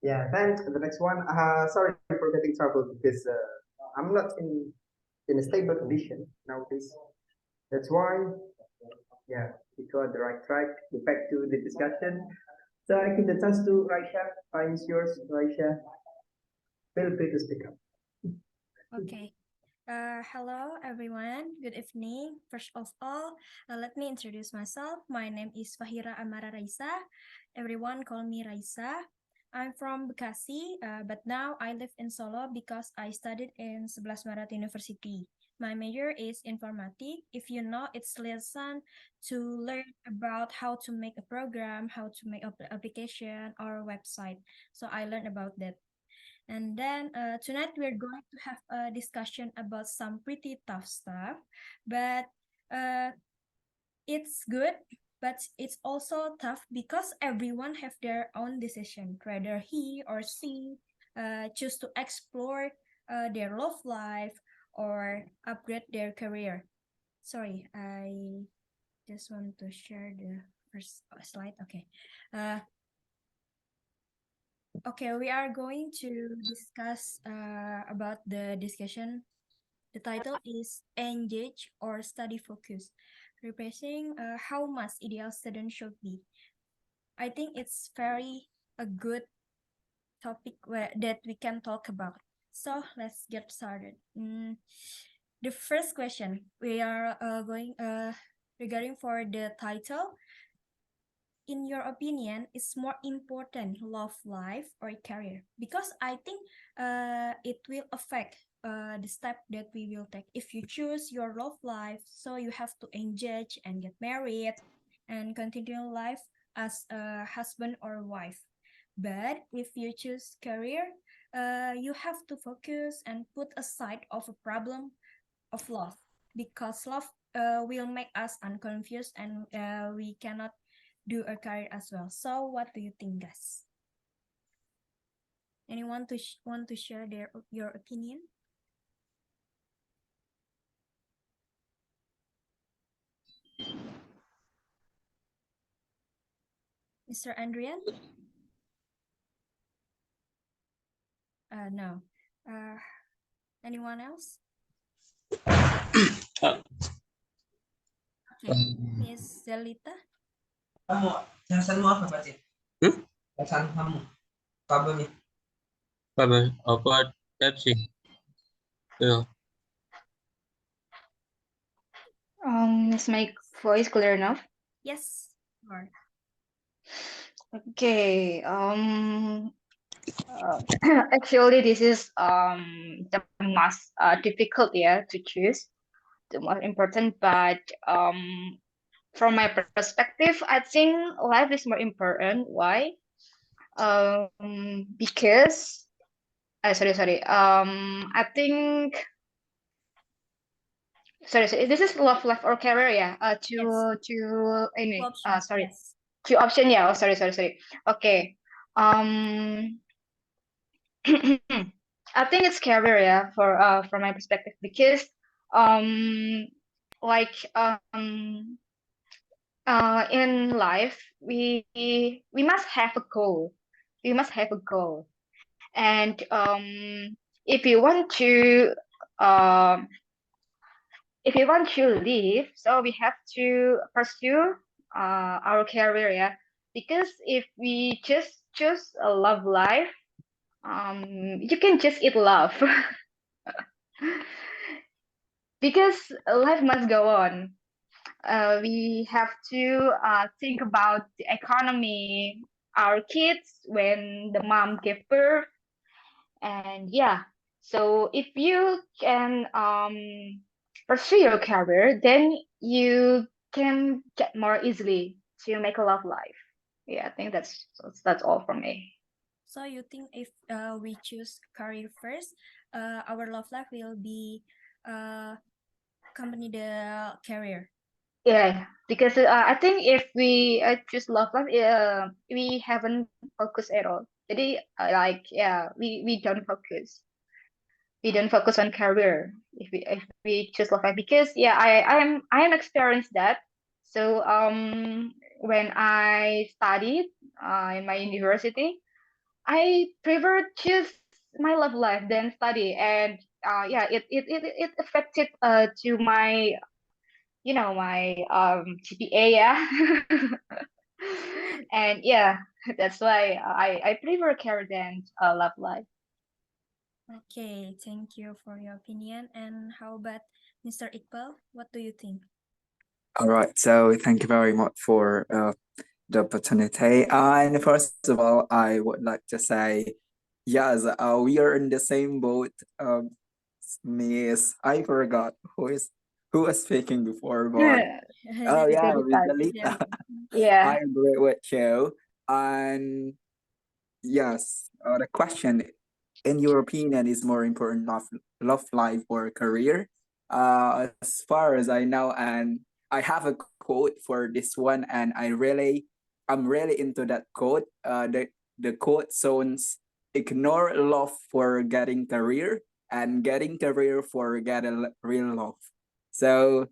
Yeah, then the next one. Sorry for getting trouble because I'm not in a stable condition nowadays. That's why, yeah, we got the right track. Get back to the discussion. So I give the chance to Raisha. Time is yours, Raisha. Feel free to speak up. Okay. Hello, everyone. Good evening. First of all, let me introduce myself. My name is Fahira Amara Raisa. Everyone call me Raisa. I'm from Bekasi, but now I live in Solo because I studied in 11 Maret University. My major is informatic. If you know, it's lesson to learn about how to make a program, how to make an application or a website. So I learned about that. And then tonight we're going to have a discussion about some pretty tough stuff, but uh, it's good, but it's also tough because everyone have their own decision, whether he or she choose to explore their love life or upgrade their career. Sorry, I just want to share the first slide. Okay. Uh, Okay, we are going to discuss about the discussion. The title is Engage or Study Focus, replacing how much ideal student should be. I think it's very a good topic that we can talk about. So let's get started. The first question we are going regarding for the title. In your opinion, is more important love life or career? Because I think it will affect the step that we will take. If you choose your love life, so you have to engage and get married and continue life as a husband or wife. But if you choose career, you have to focus and put aside of a problem of love, because love will make us unconfused and we cannot do a career as well. So what do you think, guys? Anyone to want to share your opinion? Mr. Andrian? No. Uh, anyone else? Okay. Miss Zelita? Alasanmu apa, Pak Cik? Alasan kamu, kabelnya. Kabel apa Pepsi? Yeah. Is my voice clear enough? Yes. Or Okay. Actually, this is the most difficult, yeah, to choose, the most important. But from my perspective, I think life is more important. Why? Because sorry. I think sorry. This is love life or career, yeah. yes. Ini Option. sorry. Yes. Two option, yeah. Oh, sorry. Okay. I think it's career, yeah, for from my perspective, because um like in life we must have a goal. We must have a goal. And if you want to um if you want to live, so we have to pursue our career, yeah. Because if we just choose a love life, you can just eat love. Because life must go on. We have to think about the economy, our kids when the mom gave birth, and yeah. So if you can pursue your career, then you can get more easily to make a love life. Yeah, I think that's all from me. So you think if we choose career first, our love life will be accompany the career. Yeah, because I think if we choose love life, we haven't focused at all. Jadi like yeah, we don't focus. We don't focus on career if we choose love life, because yeah, I am experienced that. So when I studied in my university, I prefer choose my love life than study, and yeah, it affected to my my GPA, yeah. And yeah, that's why I prefer career than love life. Okay, thank you for your opinion. And how about Mr. Iqbal? What do you think? All right, so thank you very much for the opportunity. And first of all, I would like to say, yes, we are in the same boat. Miss, I forgot who was speaking before, but oh yeah, Because with Yeah. Lalita, yeah, I agree with you. And yes, the question, in your opinion, is more important, love life or career? As far as I know, and I have a quote for this one, and I'm really into that quote. The quote sounds: "Ignore love for getting career, and getting career for getting real love." So,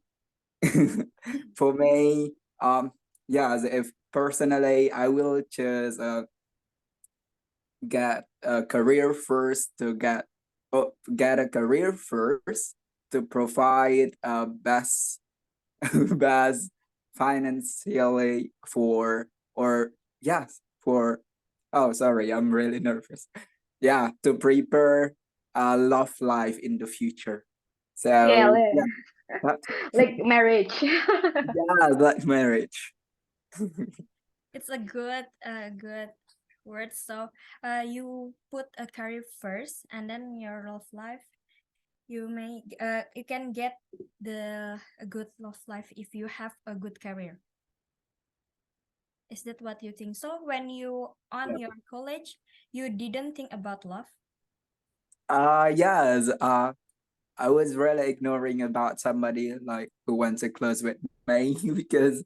for me, yes, if personally, I will choose get a career first to get a career first to provide best best financially for or yes for oh sorry, I'm really nervous, yeah, to prepare a love life in the future. yeah, So yeah, that's like marriage. yeah, like marriage. It's a good word. So, you put a career first, and then your love life. You can get a good love life if you have a good career. Is that what you think? So, when you on Yeah. your college, you didn't think about love. Yes, I was really ignoring about somebody like who wants to close with me because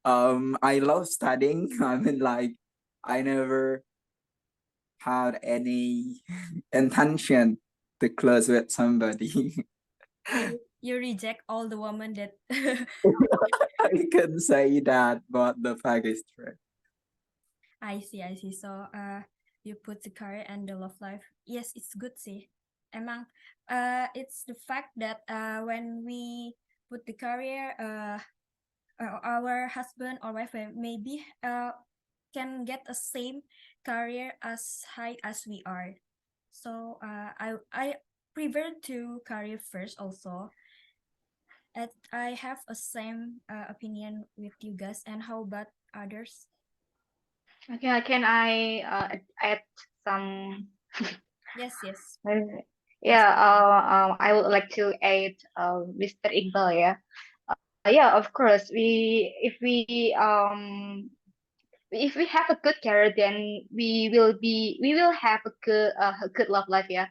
I love studying. I mean, like, I never had any intention to close with somebody. You reject all the women that. I can say that, but the fact is true. I see, I see. So, you put the career and the love life. Yes, it's good sih. Emang, it's the fact that when we put the career, our husband or wife maybe can get a same career as high as we are. So, I prefer to career first also. And I have a same opinion with you guys. And how about others? Okay, can I add some? Yes, yes. Yes. Yeah, I would like to add Mr. Iqbal. Yeah, yeah, of course. If we have a good career, then we will have a good love life. Yeah,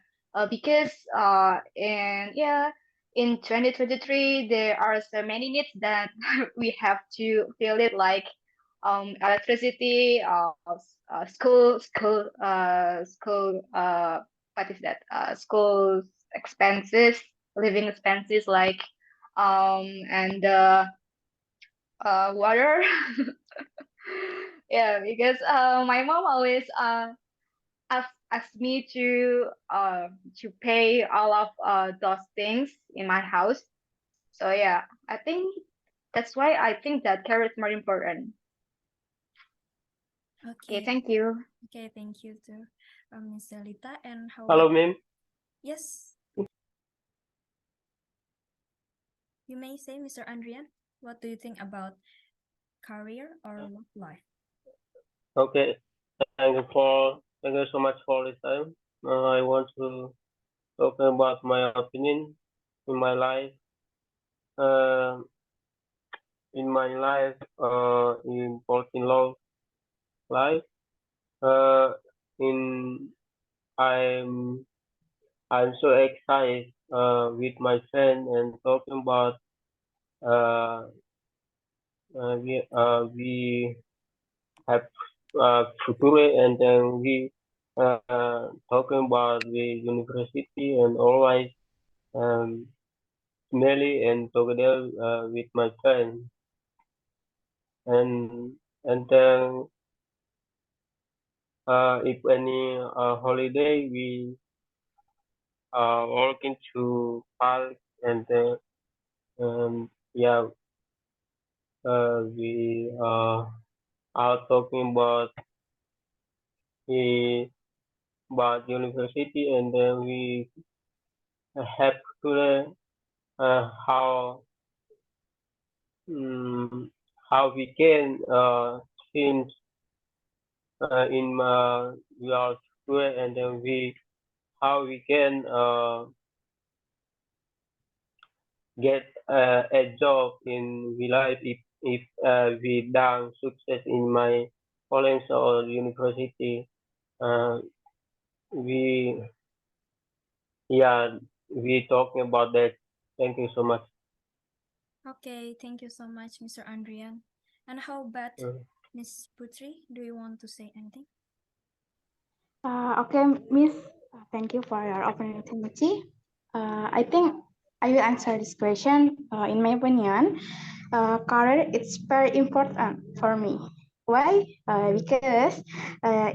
because and yeah, in 2023 there are so many needs that we have to fill it, like electricity, school, what is that, school expenses, living expenses, like and water. Yeah, because my mom always ask me to pay all of those things in my house. So yeah, I think that's why I think that care is more important. Okay, Okay. thank you. Okay, thank you to Ms. Delita. And how Hello, about ma'am. yes, you may say, Mr. Andrian, what do you think about career or love life? Okay, thank you so much for this time. I want to talk about my opinion in my life. Uh, in my life, in both in love life. Uh, in I'm I'm so excited with my friend and talking about uh, we have future, and then we talking about the university and always um, smelly and together with my friend, and and then if any holiday we walking to park, and then yeah, we are talking the about university, and then we have to learn how how we can since in we are student, and then we how we can get a job in we life if we done success in my college or university. Uh, we yeah we talking about that. Thank you so much. Okay, thank you so much, Mr. Andrian. And how about Miss Putri? Do you want to say anything? Okay, Miss, thank you for your opening opportunity. I think I will answer this question. In my opinion, career it's very important for me. Why? Because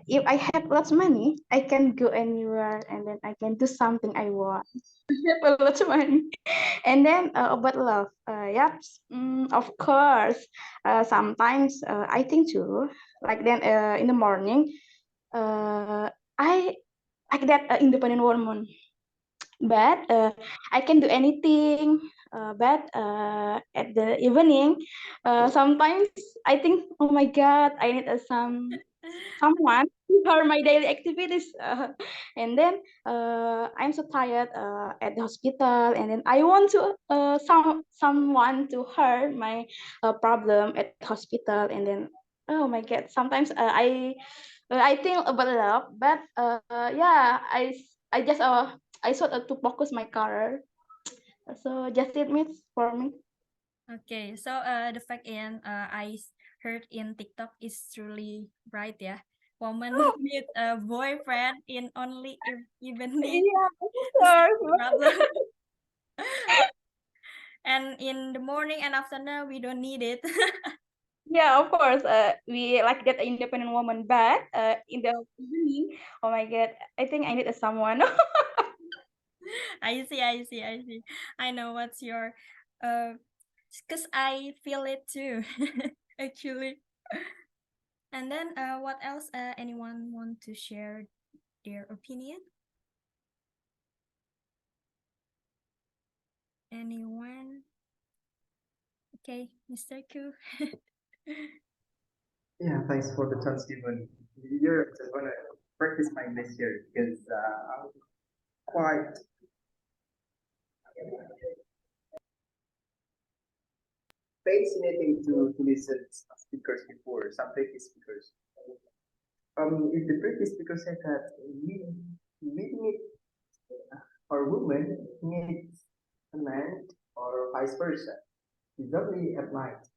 if I have lots of money, I can go anywhere and then I can do something I want. I have a lot of money. And then about love, yep, of course. Sometimes I think too, like then in the morning, I like that independent woman, but I can do anything. But at the evening, sometimes I think, oh my God, I need someone to her my daily activities, and then I'm so tired at the hospital, and then I want to someone to her my problem at hospital, and then oh my God, sometimes I think about love, but yeah, I just I sort of to focus my career. So just it means for me. Okay, so the fact I heard in TikTok is truly right, yeah. Woman need a boyfriend in only evening Yeah, to solve of problem. And in the morning and afternoon, we don't need it. yeah, of course. We like that independent woman, but in the evening, oh my God, I think I need a someone. I see, I see, I see. I know what's your, because I feel it too, actually. And then, what else? Anyone want to share their opinion? Anyone? Okay, Mr. Ku. Yeah, thanks for the chance given. You're just gonna practice my English here because I'm quite fascinating to listen to speakers before some previous speakers. If the previous speaker said that we need or women needs a man or vice versa, it's only at night.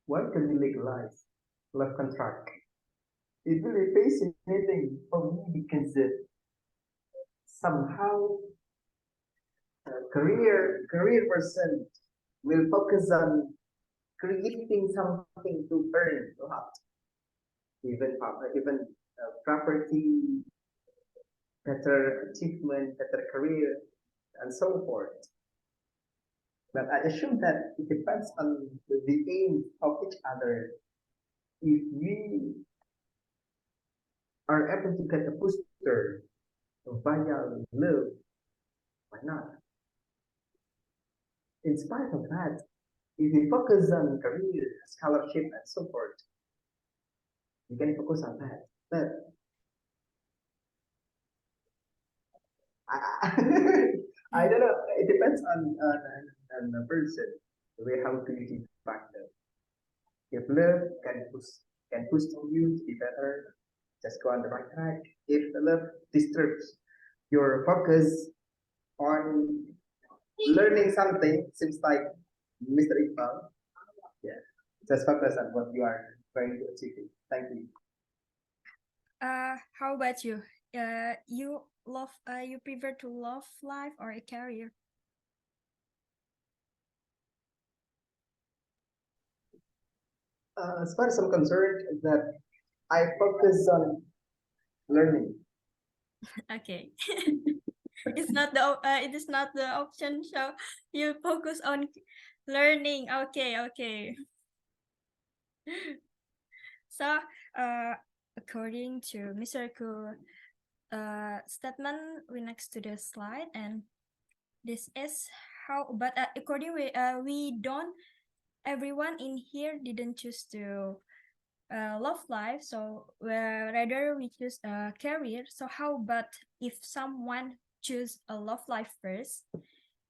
When can we legalize love contract? It's really fascinating for me because somehow career person will focus on creating something to earn a lot, even property, better achievement, better career, and so forth. But I assume that it depends on the aim of each other. If we are able to get a booster via love, why not? In spite of that, if we focus on career, scholarship, and so forth, we can focus on that. But I, I don't know. It depends on the person, the way how to define them. If love can push you to be better, just go on the right track. If love disturbs your focus on learning something, seems like Mr. Iqbal, yeah, just focus on what you are trying to achieve. Thank you. How about you? You prefer to love life or a career? As far as I'm concerned, that I focus on learning. Okay. It's not it is not the option. So you focus on learning. Okay, okay. So, according to Mr. Ku, statement we next to the slide, and this is how. But according we don't. Everyone in here didn't choose to love life, so rather we choose a career. So how about if someone choose a love life first?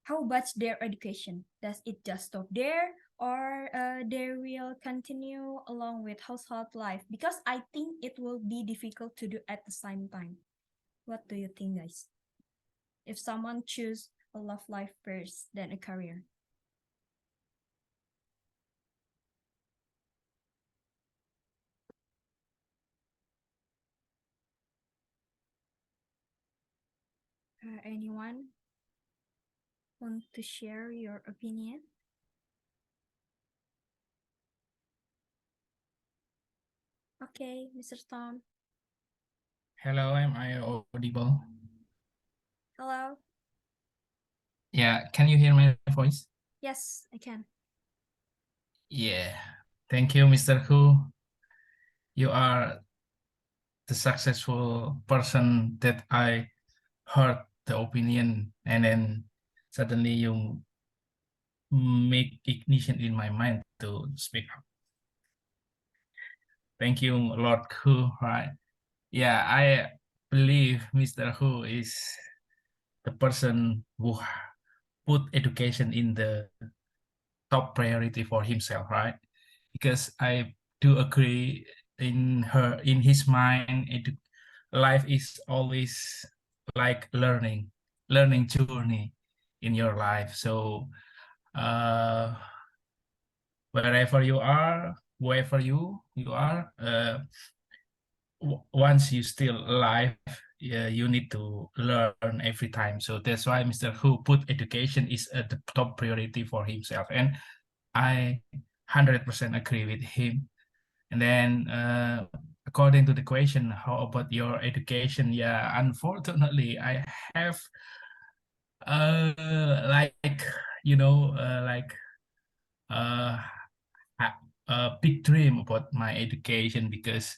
How about their education? Does it just stop there, or they will continue along with household life? Because I think it will be difficult to do at the same time. What do you think, guys? If someone choose a love life first, then a career. Anyone want to share your opinion? Okay, Mr. Tom. Hello, am I audible? Hello. Yeah, can you hear my voice? Yes, I can. Yeah, thank you, Mr. Hu. You are the successful person that I heard the opinion, and then suddenly you make ignition in my mind to speak up. Thank you, Lord Hu, right? Yeah, I believe Mr. Hu is the person who put education in the top priority for himself, right? Because I do agree in his mind, life is always like learning journey in your life. So wherever you are, wherever you are, once you still alive, you need to learn every time. So that's why Mr. Hu put education is the top priority for himself, and I 100% agree with him. And then according to the question, how about your education? Yeah, unfortunately, I have like like uh a big dream about my education, because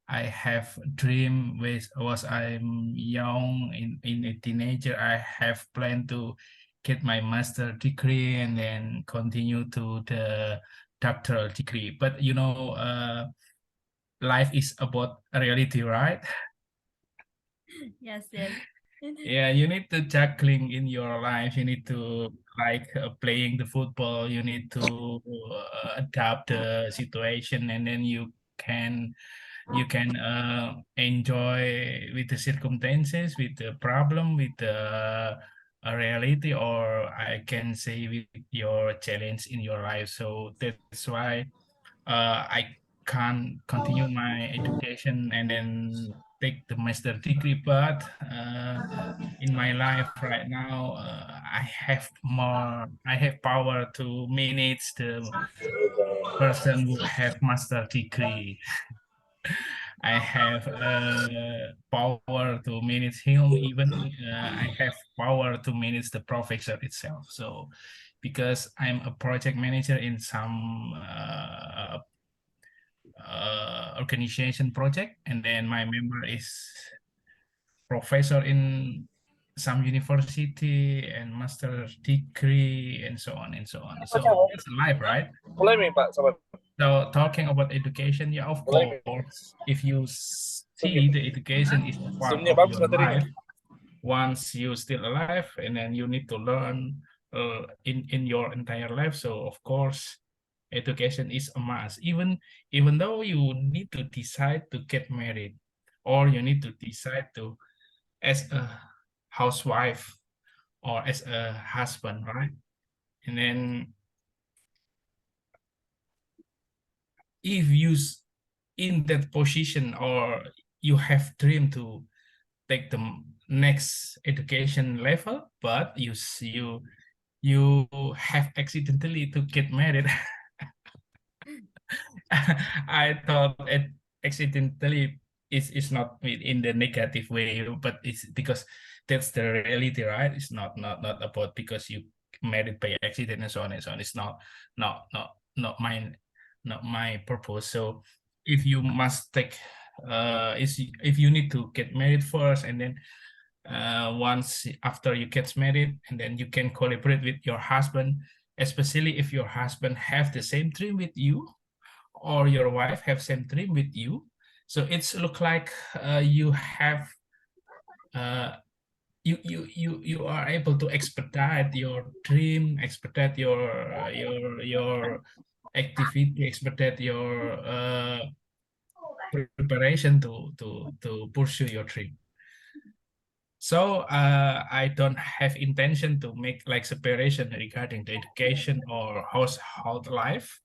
I have a dream with was I'm young in a teenager. I have planned to get my master degree and then continue to the doctoral degree. But life is about reality, right? Yes, yes. Yeah, you need to juggling in your life. You need to like playing the football. You need to adapt the situation, and then you can enjoy with the circumstances, with the problem, with the reality, or I can say with your challenge in your life. So that's why I can't continue my education and then take the master degree. But in my life right now, I have power to manage the person who have master degree. I have power to manage him. Even I have power to manage the professor itself. So because I'm a project manager in some organization project, and then my member is professor in some university and master degree and so on and so on. So it's life, right? So talking about education, yeah, of course, if you see the education is a part of your life, once you still alive, and then you need to learn in your entire life. So of course, education is a must. Even though you need to decide to get married, or you need to decide to as a housewife or as a husband, right? And then if you in that position, or you have dream to take the next education level, but you have accidentally to get married, I thought it accidentally is not in the negative way, but it's because that's the reality, right? It's not about because you married by accident and so on and so on. It's not my purpose. So if you must take is if you need to get married first, and then once after you get married, and then you can collaborate with your husband, especially if your husband have the same dream with you, or your wife have same dream with you. So it's look like you have you are able to expedite your dream, expedite your activity, expedite your preparation to pursue your dream. So I don't have intention to make like separation regarding the education or household life.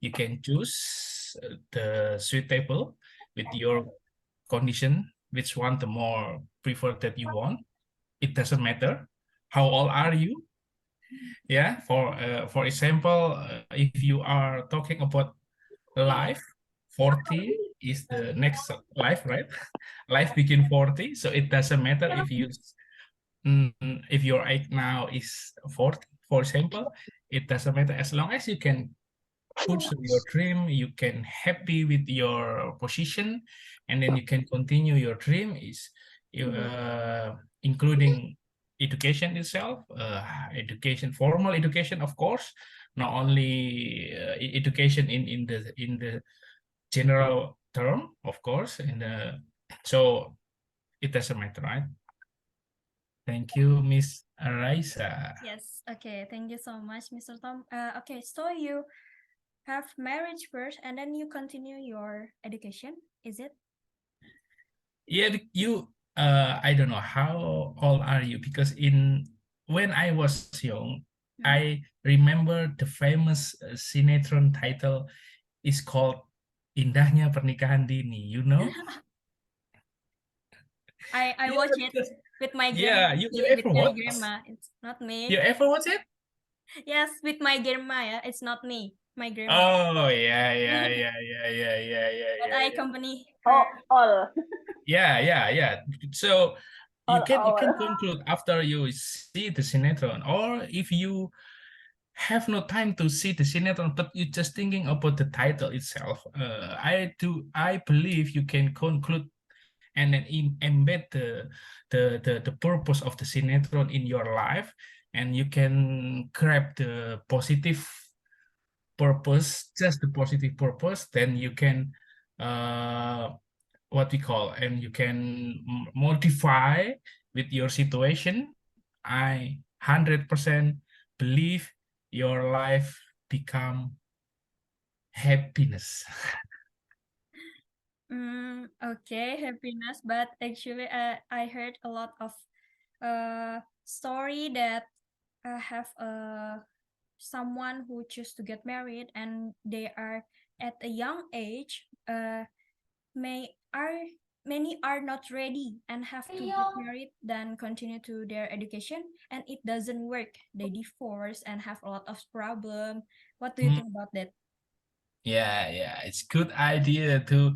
You can choose the suitable with your condition, which one the more preferred that you want. It doesn't matter. How old are you? Yeah, for example, if you are talking about life, 40 is the next life, right? Life begin 40, so it doesn't matter if your age now is 40, for example. It doesn't matter as long as you can pursue your dream, you can happy with your position, and then you can continue your dream is including education itself, formal education, of course, not only education in the general term, of course, so it doesn't matter, right? Thank you, Miss Raisa. Yes. Okay. Thank you so much, Mr. Tom. Okay. So you have marriage first, and then you continue your education. Is it? Yeah, I don't know how old are you, because when I was young, I remember the famous sinetron title is called Indahnya Pernikahan Dini, you know? I Yeah, watch it because- with my yeah, grandma. you With ever my watch? grandma. It's not me. You ever watch it? Yes, with my grandma. Yeah, it's not me. My grandma. Oh, yeah. But I accompany Oh, her. all. Yeah. So you All can our. conclude after you see the sinetron, or if you have no time to see the sinetron, but you're just thinking about the title itself. I believe you can conclude and then embed the purpose of the sinetron in your life, and you can grab the positive purpose, just the positive purpose. Then you can what we call, and you can modify with your situation. I 100% believe your life become happiness. Okay, happiness. But actually, I heard a lot of story that have someone who choose to get married, and they are at a young age. May are Many are not ready and have to get married, then continue to their education, and it doesn't work. They divorce and have a lot of problem. What do you think about that? Yeah, it's good idea to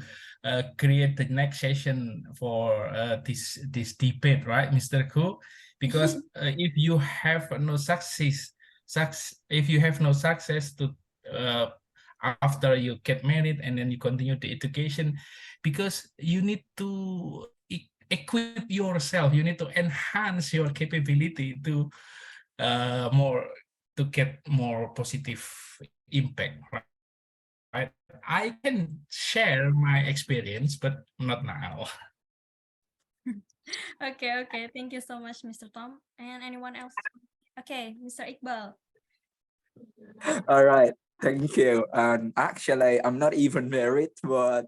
create the next session for this debate, right, Mr. Ku? Because if you have no if you have no success to after you get married and then you continue the education, because you need to equip yourself, you need to enhance your capability to more to get more positive impact, right? I can share my experience, but not now. Okay. Thank you so much, Mr. Tom. And anyone else? Okay, Mr. Iqbal. All right. Thank you. And actually, I'm not even married, but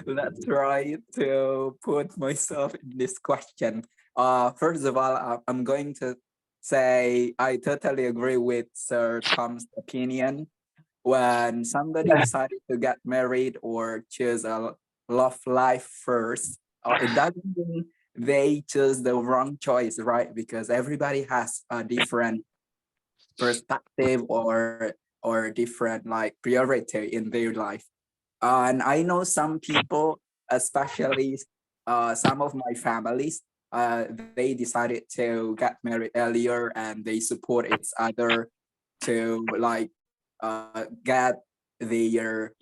let's try to put myself in this question. First of all, I'm going to say I totally agree with Sir Tom's opinion. When somebody decided to get married or choose a love life first, it doesn't mean they choose the wrong choice, right? Because everybody has a different perspective or different like priority in their life. And I know some people, especially some of my families, they decided to get married earlier and they support each other to like get their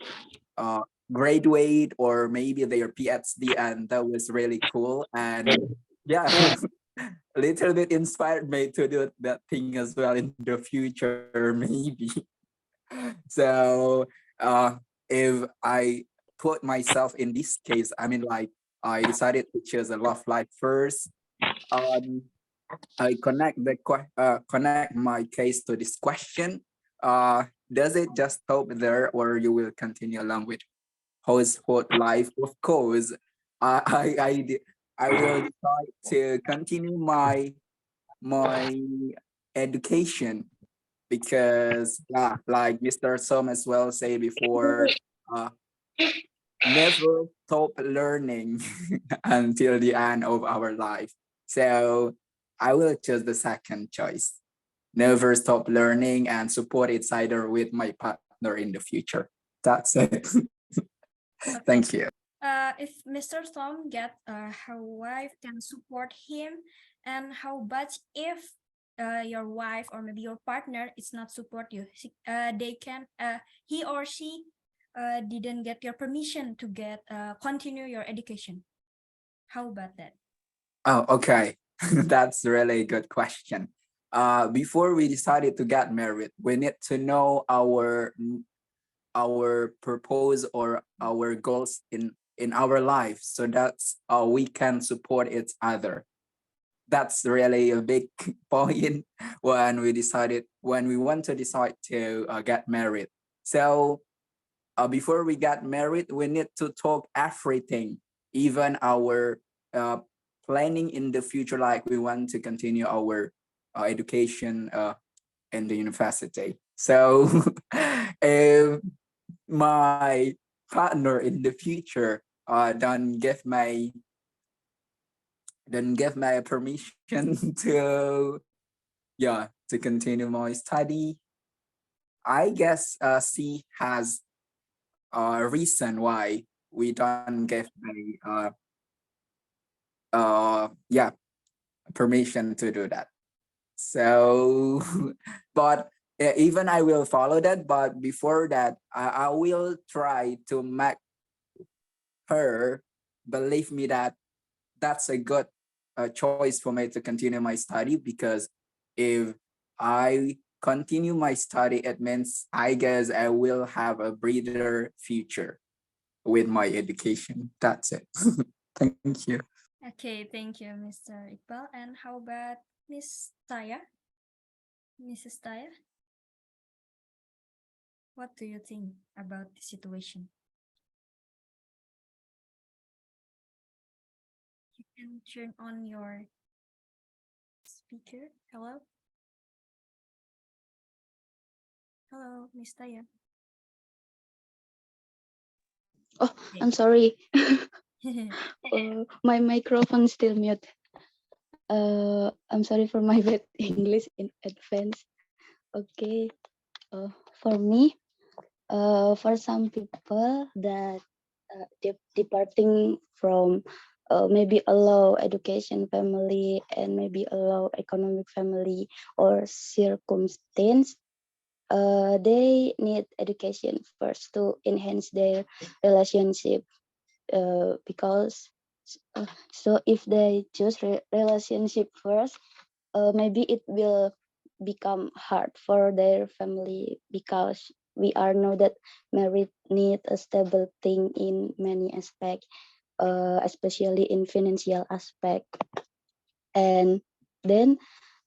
graduate or maybe their PhD, and that was really cool. And yeah, a little bit inspired me to do that thing as well in the future, maybe. So if I put myself in this case, I mean, like I decided to choose a love life first. Um, I connect my case to this question. Does it just stop there, or you will continue along with household life? Of course, I I I, de- I will decide to continue my education because yeah, like Mr. Som as well say before, uh, never stop learning until the end of our life. So I will choose the second choice. Never stop learning and support each other with my partner in the future. That's it. Thank you. If Mr. Tom get her wife can support him, and how about if your wife or maybe your partner is not support you? They can he or she didn't get your permission to get continue your education. How about that? Oh, okay. That's really a good question. Before we decided to get married, we need to know our purpose or our goals in our life, so that's we can support each other. That's really a big point when we want to decide to get married. So before we get married, we need to talk everything, even our planning in the future, like we want to continue our education in the university. So if my partner in the future don't give my permission to to continue my study, I guess she has a reason why we don't give my yeah permission to do that. So but even I will follow that, but before that I will try to make her believe me that that's a good choice for me to continue my study, because if I continue my study, it means I guess I will have a brighter future with my education. That's it. Thank you. Okay, thank you, Mr. Iqbal. And how about Miss Taya? Mrs. Taya? What do you think about the situation? You can turn on your speaker. Hello? Hello, Miss Taya. Oh, I'm sorry. My microphone still mute. I'm sorry for my bad English in advance. Okay. For me, for some people that departing from maybe a low education family and maybe a low economic family or circumstance, they need education first to enhance their relationship, because so if they choose relationship first, maybe it will become hard for their family, because we are know that married need a stable thing in many aspects, especially in financial aspect. And then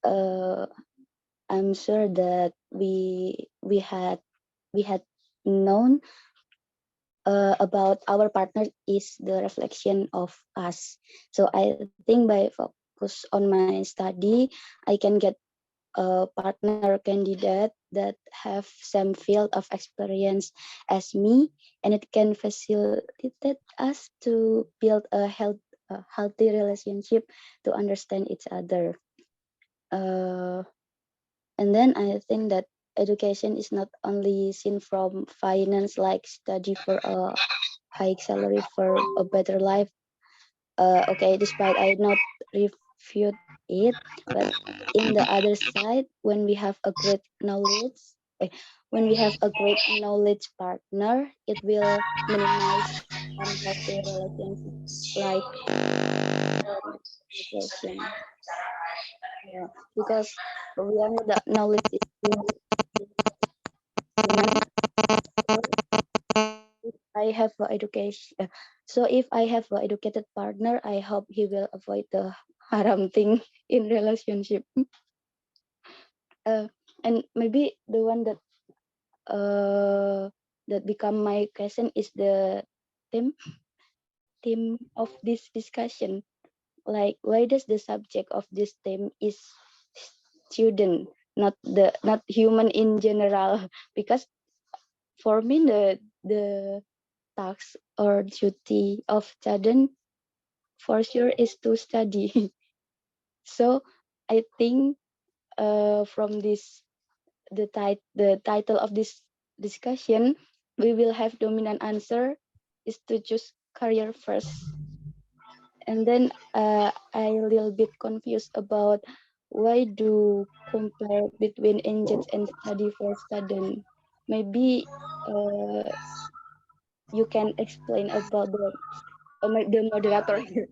I'm sure that we had known about our partner is the reflection of us. So I think by focus on my study, I can get a partner candidate that have some field of experience as me, and it can facilitate us to build a healthy relationship to understand each other. And then I think that education is not only seen from finance, like study for a high salary for a better life. Okay, despite I not refute it, but in the other side, when we have a great knowledge, when we have a great knowledge partner, it will minimize unhealthy relationships like education. Yeah, because we are the knowledge is human. If I have an education, so if I have an educated partner, I hope he will avoid the haram thing in relationship. And maybe the one that become my question is the theme of this discussion. Like, why does the subject of this theme is student, not human in general? Because for me, the task or duty of student for sure is to study. So I think from this the title of this discussion, we will have dominant answer is to choose career first. And then I a little bit confused about why do compare between engage and study for student. Maybe you can explain about the moderator here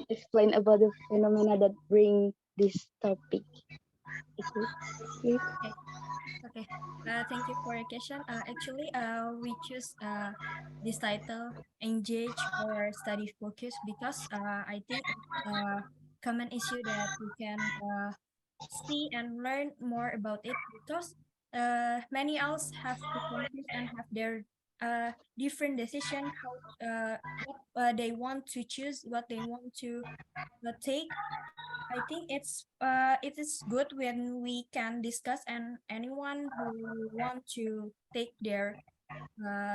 explain about the phenomena that bring this topic. Okay, please. Okay. Thank you for your question. Actually, we choose this title engage or study focus because I think it's a common issue that we can see and learn more about it because many else have to confuse and have their different decision how what they want to choose, what they want to take. I think it is good when we can discuss and anyone who want to take their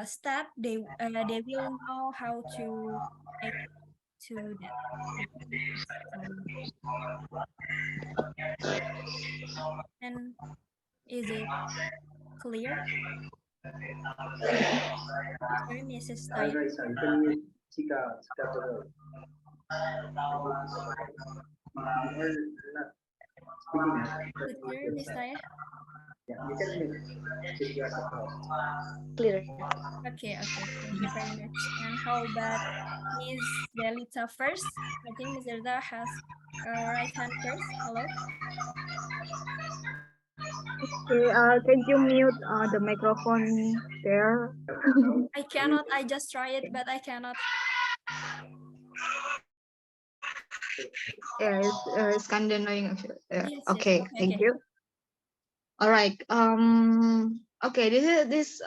step, they will know how to take to that. I think it's and is it clear? Sorry, Mrs. Taya. Sorry, can you Chika Pagod? Can you Chika Pagod? If you are not speaking up, Is just it mute clear, Miss yourself. Taya? Yeah, you can mute if you are the host. Clear. Okay, okay. Thank you very much. And how about Miss Delita first? I think Miss Delita has right hand first. Hello. Okay, can you mute the microphone there? I cannot. I just try it, but I cannot. Yeah, it's kind of annoying actually. Yeah. Yes, yes. Okay, Okay, thank okay. you. All right. Okay, this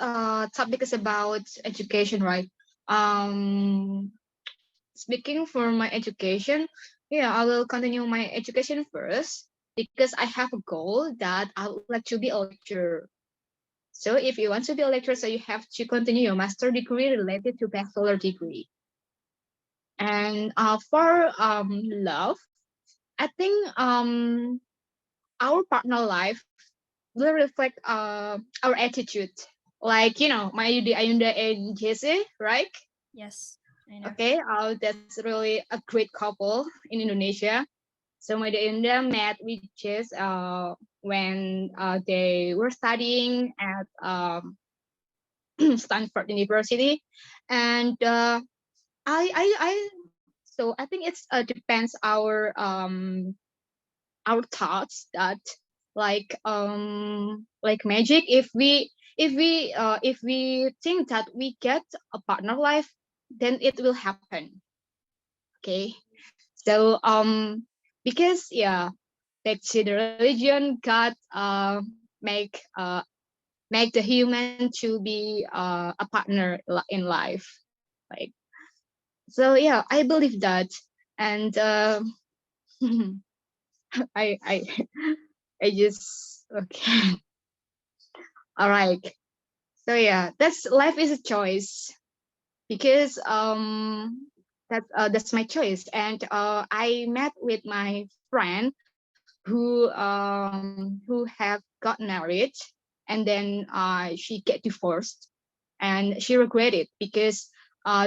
topic is about education, right? Um, Speaking for my education, yeah, I will continue my education first because I have a goal that I would like to be a lecturer. So if you want to be a lecturer, so you have to continue your master degree related to bachelor degree. And for love, I think our partner life will reflect our attitude. Like my Yudi Ayunda and Jesse, right? Yes, I know. Okay, that's really a great couple in Indonesia. So my Ayunda met with Jess when they were studying at Stanford University, and I so I think it's depends our thoughts that like magic if we think that we get a partner life, then it will happen. Okay, so because yeah, let's say the religion God make make the human to be a partner in life, like, so yeah, I believe that. And I I just okay. All right. So yeah, that's life is a choice because that's my choice. And I met with my friend who have got married, and then she get divorced, and she regret it because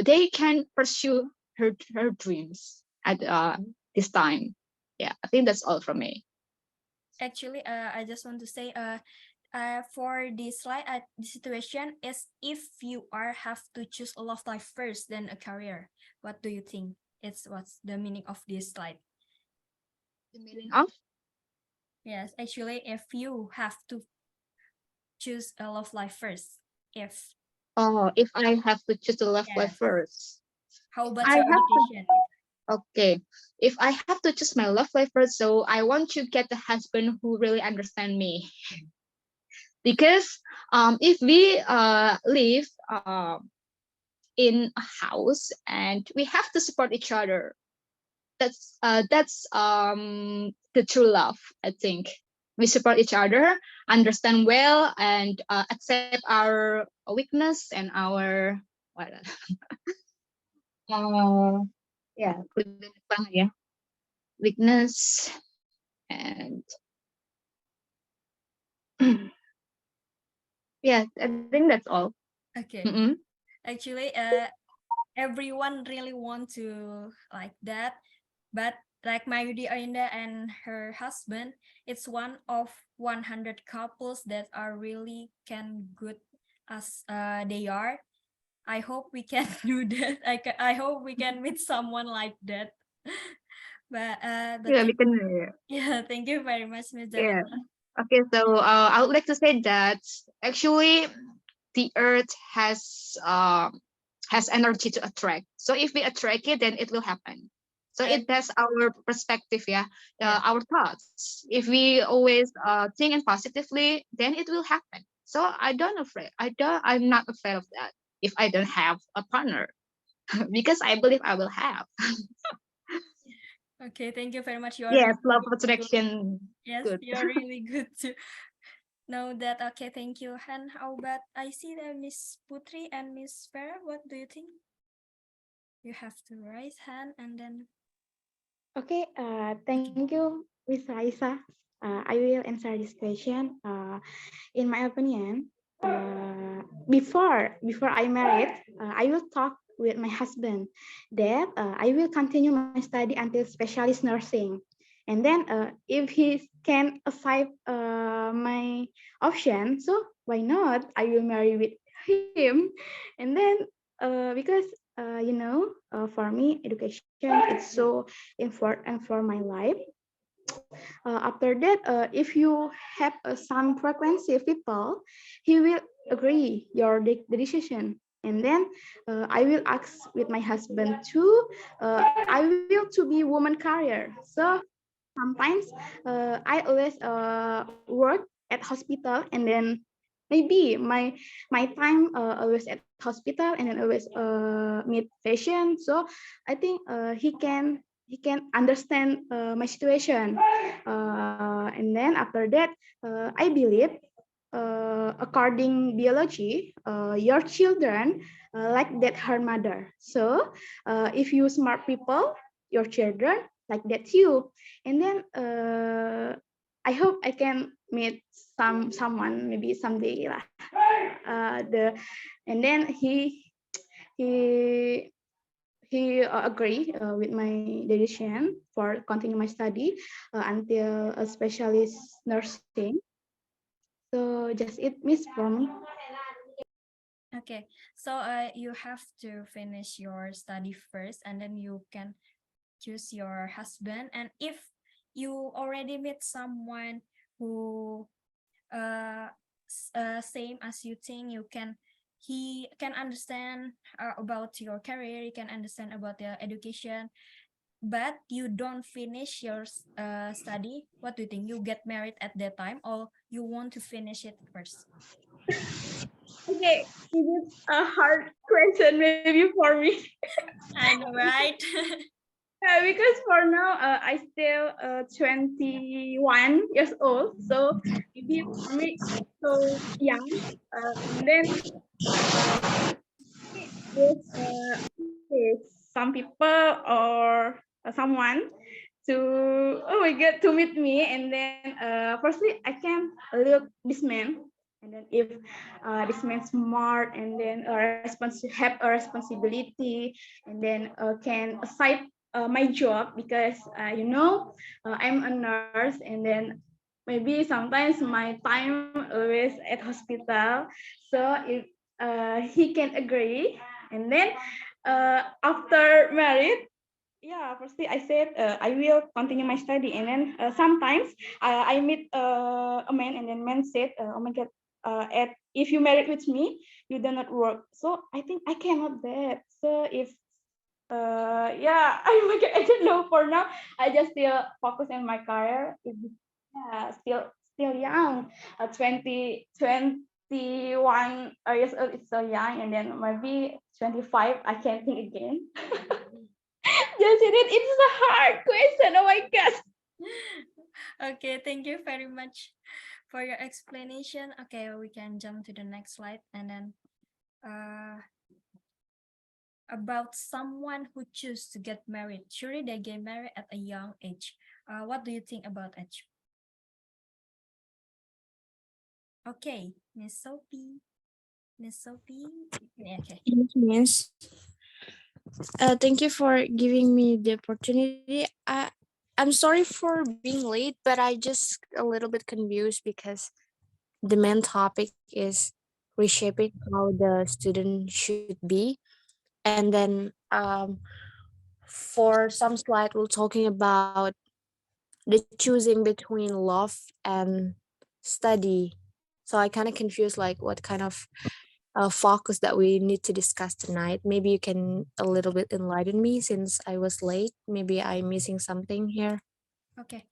they can pursue her dreams at this time. Yeah, I think that's all from me. Actually, I just want to say, for this slide, the situation is if you have to choose a love life first, then a career. What do you think? What's the meaning of this slide? The meaning of? Yes, actually, if you have to choose a love life first, if I have to choose the love life yes, first. how about I your have to, education? okay. If I have to choose my love life first, so I want to get the husband who really understand me. Because if we live in a house and we have to support each other, that's the true love, I think. We support each other, understand well, and accept our weakness and our what uh, yeah, weakness, and yeah, I think that's all. Okay, Mm-mm. actually, everyone really want to like that, but like Mayudi Ainda and her husband, it's one of 100 couples that are really can good as they are. I hope we can do that. I hope we can meet someone like that. But Yeah, we can. yeah, thank you very much, Ms. Yeah. Jalila. Okay, so I would like to say that actually the earth has energy to attract. So if we attract it, then it will happen. So it has our perspective, yeah, our thoughts. If we always think and positively, then it will happen. So I'm not afraid of that if I don't have a partner because I believe I will have. Okay, thank you very much. You are Yes, really love of good to, attraction. yes, Good. you are really good to know that. Okay, thank you. And how about I see that Miss Putri and Miss Farah, what do you think? You have to raise hand and then Okay, thank you, Miss Raisa. I will answer this question. In my opinion, before I married, I will talk with my husband that I will continue my study until specialist nursing, and then if he can accept my option, so why not? I will marry with him, and then because for me, education is so important for my life. After that, if you have some frequency of people, he will agree your the decision. And then I will ask with my husband too. I will to be woman career. So sometimes I always work at hospital, and then maybe my time always at hospital, and then always meet patient. So I think he can understand my situation, and then after that I believe according biology your children like that her mother. So if you smart people, your children like that too. And then I hope I can meet someone maybe someday lah. And then he agree with my decision for continue my study until a specialist nursing. So just it miss for me. okay. So you have to finish your study first and then you can choose your husband. And if you already meet someone who same as you think, he can understand about your career, he can understand about your education, but you don't finish your study, what do you think? You get married at that time or you want to finish it first? Okay, it is a hard question maybe for me. I know, right? Because for now I still 21 years old, so maybe for me so young. And then if some people or someone to oh my god to meet me, and then firstly I can look this man And then if this man smart and then have a responsibility, and then can aside my job, because I'm a nurse, and then maybe sometimes my time always at hospital. So if he can agree, and then after married, yeah, firstly I said I will continue my study, and then sometimes I meet a man, and then man said, oh my god, if you married with me, you do not work. So I think I cannot that. So if yeah, I don't know, for now I just still focus on my career. Yeah, still young, 21 years old, it's so young, and then maybe 25 I can think again. Just it's a hard question. Oh my god. Okay, thank you very much for your explanation. Okay, we can jump to the next slide, and then about someone who choose to get married. Surely they get married at a young age. What do you think about it? Okay, Miss Sophie. Miss Sophie. Yeah, okay. Yes, Miss. Thank you for giving me the opportunity. I'm sorry for being late, but I just a little bit confused because the main topic is reshaping how the student should be. And then for some slide, we're talking about the choosing between love and study. So I kind of confused like what kind of focus that we need to discuss tonight. Maybe you can a little bit enlighten me since I was late. Maybe I'm missing something here. Okay.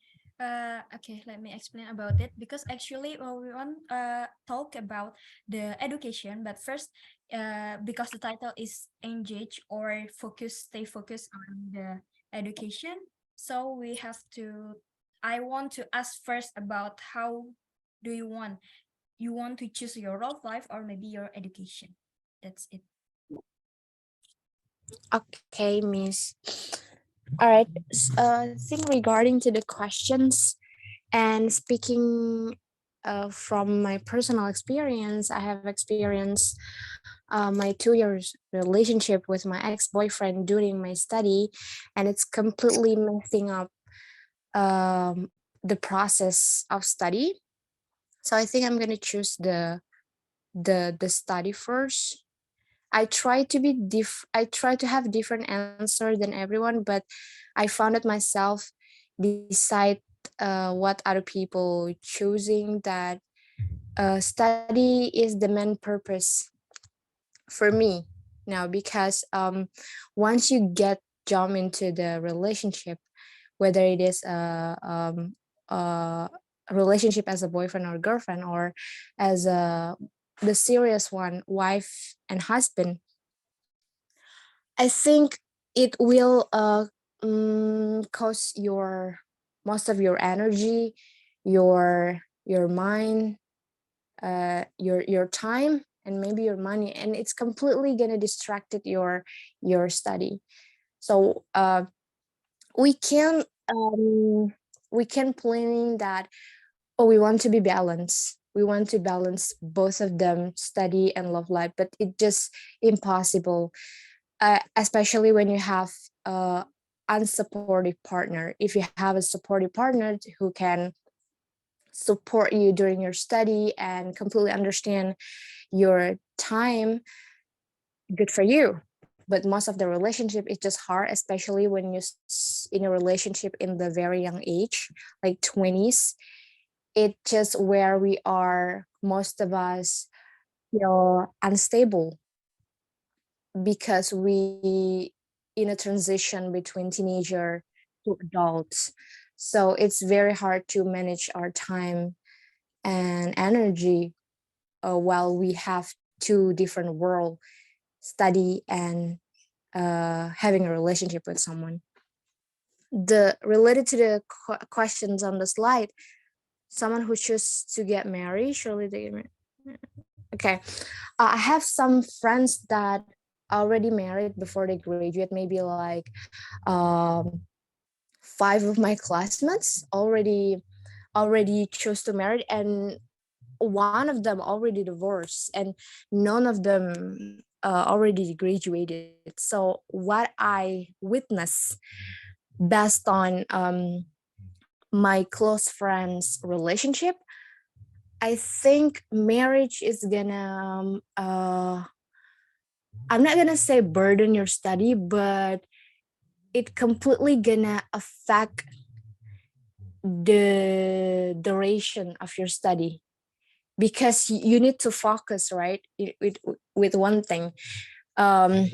Okay, let me explain about it, because actually we want talk about the education, but first because the title is engage or focus, stay focused on the education, so we have to, I want to ask first about how do you want to choose your love life or maybe your education. That's it. Okay, Miss. All right. Think regarding to the questions and speaking from my personal experience, I have experienced my 2 years relationship with my ex-boyfriend during my study, and it's completely messing up the process of study. So I think I'm gonna choose the study first. I try to have different answer than everyone, but I found it myself beside what other people choosing that study is the main purpose for me now, because once you get jump into the relationship, whether it is a relationship as a boyfriend or girlfriend, or as a the serious one, wife and husband, I think it will cost your most of your energy, your mind, your time, and maybe your money, and it's completely gonna distracted your study. So we can we can planning that, oh, we want to be balanced, we want to balance both of them, study and love life, but it just impossible, especially when you have a unsupportive partner. If you have a supportive partner who can support you during your study and completely understand your time, good for you. But most of the relationship is just hard, especially when you're in a relationship in the very young age, like 20s. It just where we are, most of us feel unstable because we in a transition between teenager to adults. So it's very hard to manage our time and energy while we have two different world, study and having a relationship with someone. The related to the questions on the slide, someone who chooses to get married, surely they get married. Okay, I have some friends that already married before they graduate, maybe like um, 5 of my classmates already chose to marry, and one of them already divorced and none of them already graduated. So what I witnessed based on my close friends relationship, I think marriage is gonna I'm not gonna say burden your study, but it completely gonna affect the duration of your study, because you need to focus, right, with one thing. um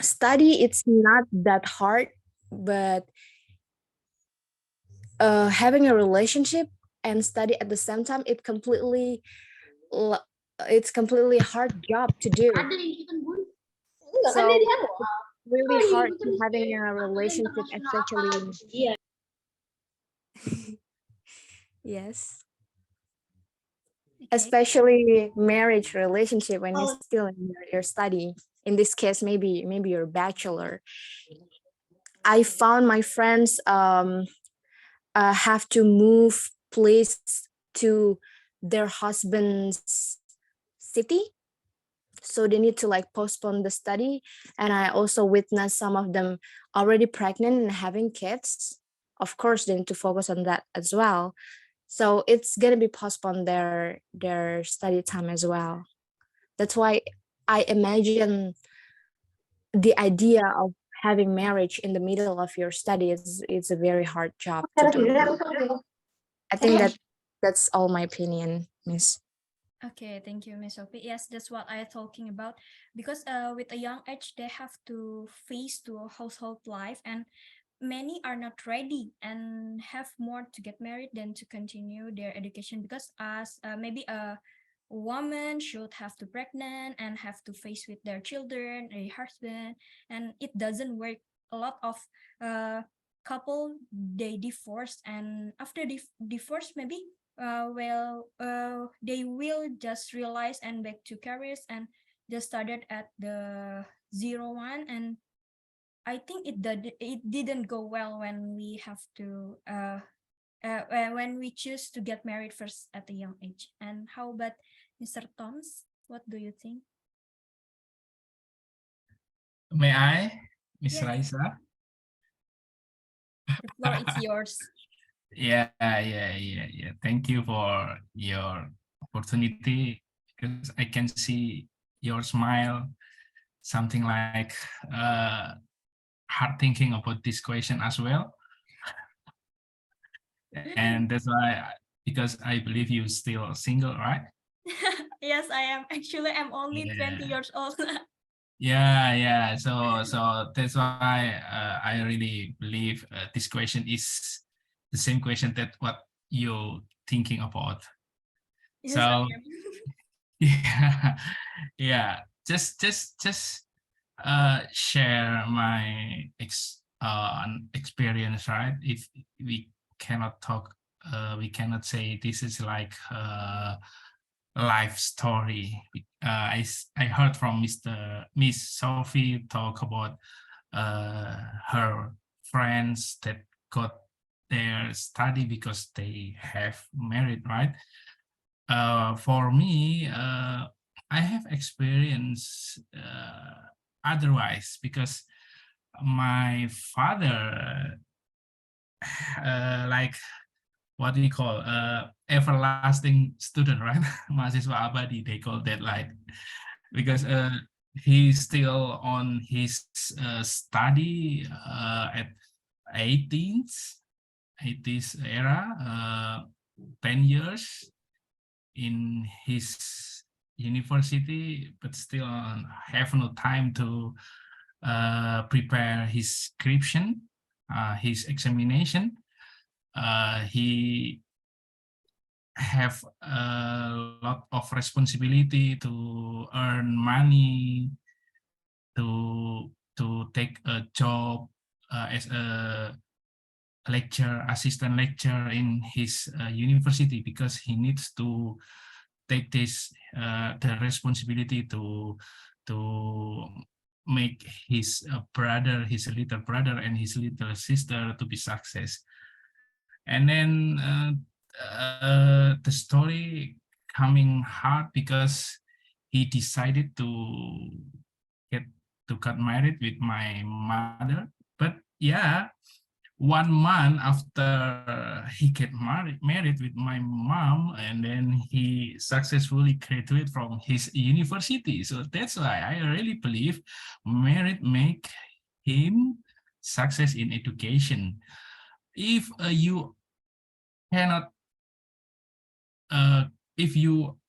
Study, it's not that hard, but having a relationship and study at the same time, it's completely hard job to do. So really hard to having a relationship, especially. Yes, especially marriage relationship when you're still in your study. In this case, maybe you're a bachelor. I found my friends have to move place to their husband's city, so they need to like postpone the study. And I also witnessed some of them already pregnant and having kids. Of course they need to focus on that as well, so it's going to be postponed their study time as well. That's why I imagine the idea of having marriage in the middle of your study is it's a very hard job to do. I think that's all my opinion, Miss. Okay, thank you, Miss Sophie. Yes, that's what I'm talking about. Because with a young age, they have to face to a household life, and many are not ready and have more to get married than to continue their education. Because as maybe a woman should have to pregnant and have to face with their children, a husband, and it doesn't work. A lot of couple they divorce, and after divorce maybe they will just realize and back to careers and just started at the 01. And I think it didn't go well when we have to when we choose to get married first at a young age. And how about Mr. Toms? What do you think? May I, Miss Yes. Raisa? The floor is yours. Yeah. Thank you for your opportunity, because I can see your smile, something like hard thinking about this question as well. And that's why, because I believe you still single, right? Yes, I am. Actually, I'm only 20 years old. Yeah. So that's why I really believe this question is the same question that what you thinking about. Yes, So I am. yeah. Just share my experience, right? If we cannot talk, we cannot say this is like life story. I heard from Miss Sophie talk about her friends that got their study because they have married, right? For me, I have experience otherwise, because my father like what do you call everlasting student, right? Mahasiswa abadi, they call that, like, because he's still on his study at 80s era, 10 years in his university, but still have no time to prepare his scription, his examination. He have a lot of responsibility to earn money, to take a job as a assistant lecturer in his university, because he needs to take this the responsibility to make his brother, his little brother and his little sister to be success. And then the story coming hard because he decided to got married with my mother. But yeah, 1 month after he get married with my mom, and then he successfully graduated from his university. So that's why I really believe marriage make him success in education. If you cannot, if you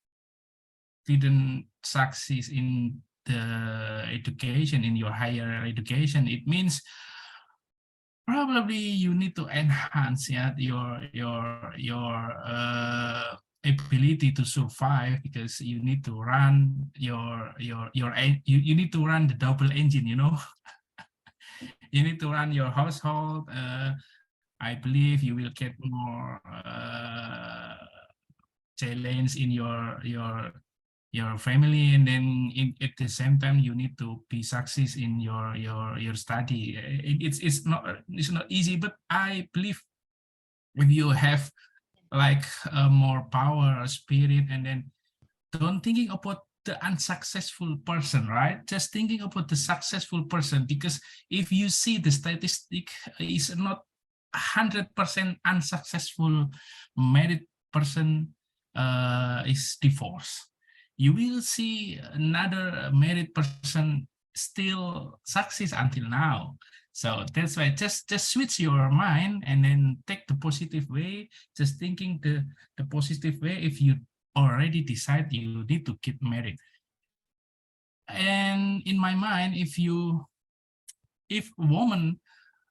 didn't succeed in the education, in your higher education, it means probably you need to enhance your ability to survive, because you need to run you need to run the double engine, you know. You need to run your household. I believe you will get more challenge in your family, and then at the same time you need to be success in your study. It's not easy, but I believe if you have like a more power, spirit, and then don't thinking about the unsuccessful person, right? Just thinking about the successful person, because if you see the statistic is not 100% unsuccessful married person is divorced. You will see another married person still success until now. So that's why just switch your mind and then take the positive way, just thinking the positive way. If you already decide you need to get married, and in my mind, if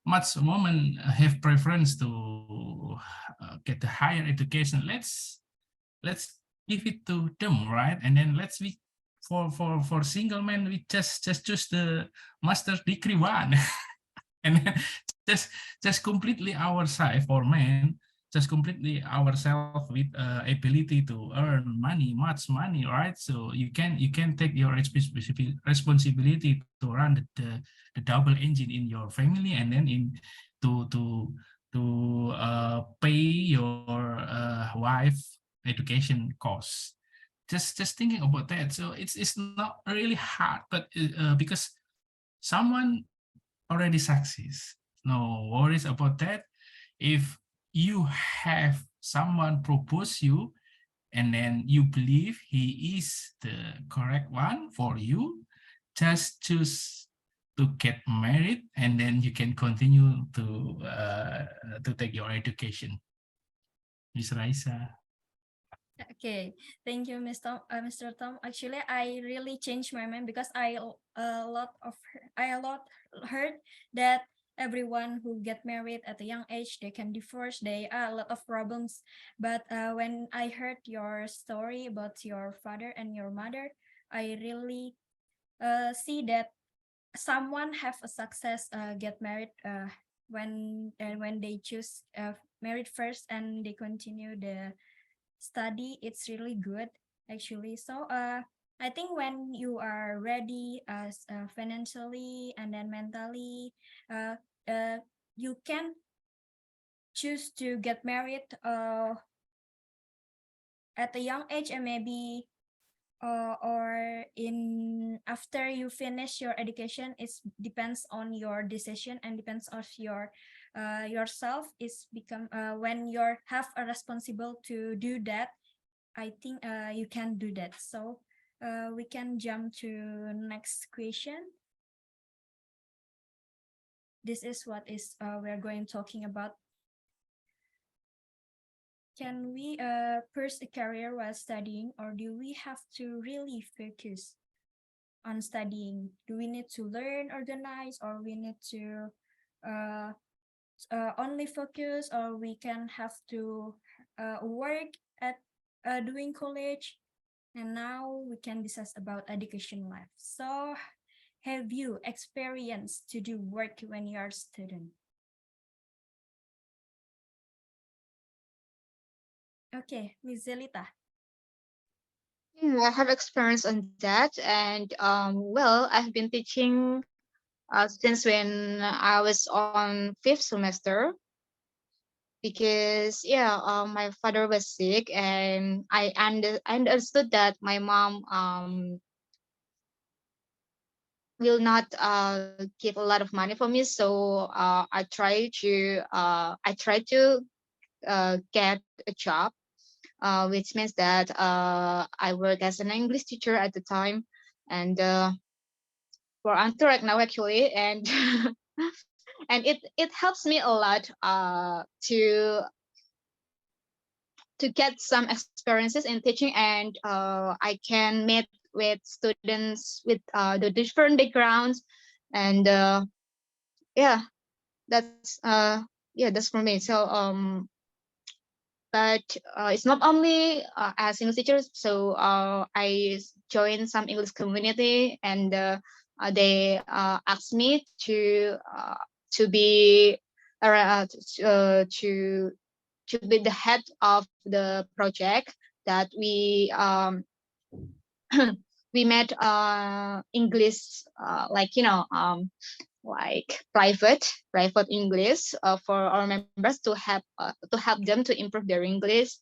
much women have preference to get the higher education, let's give it to them, right? And then let's be for single men, we just choose the master's degree one. And then just completely ourselves, for men, just completely ourselves with ability to earn money, much money, right? So you can take your responsibility to run the double engine in your family, and then to pay your wife education costs. Just thinking about that. So it's not really hard, but because someone already succeeds, no worries about that. If you have someone propose you, and then you believe he is the correct one for you, just choose to get married, and then you can continue to take your education. Miss Raisa. Okay, thank you, Mr. Tom. Actually, I really changed my mind because I a lot heard that everyone who get married at a young age, they can divorce. They are a lot of problems. But when I heard your story about your father and your mother, I really see that someone have a success get married when they choose married first and they continue the study. It's really good actually. So I think when you are ready as financially and then mentally, you can choose to get married at a young age, and maybe or in after you finish your education. It depends on your decision and depends on your yourself. Is become when you have a responsible to do that, I think you can do that. So we can jump to next question. This is what is we're going talking about. Can we pursue a career while studying, or do we have to really focus on studying? Do we need to learn, organize, or we need to only focus, or we can have to work at doing college? And now we can discuss about education life. So have you experienced to do work when you are a student? Okay, Ms. Zelita. Yeah, I have experience on that, and well, I've been teaching since when I was on 5th semester. because my father was sick, and I understood that my mom will not give a lot of money for me. So I try to get a job, which means that I work as an English teacher at the time, and for until right now actually, and and it helps me a lot to get some experiences in teaching, and I can meet with students with the different backgrounds, and yeah, that's that's for me. So but it's not only as English teachers. So I joined some English community, and they asked me to be to be the head of the project that we made English like like private English for our members to help them to improve their English,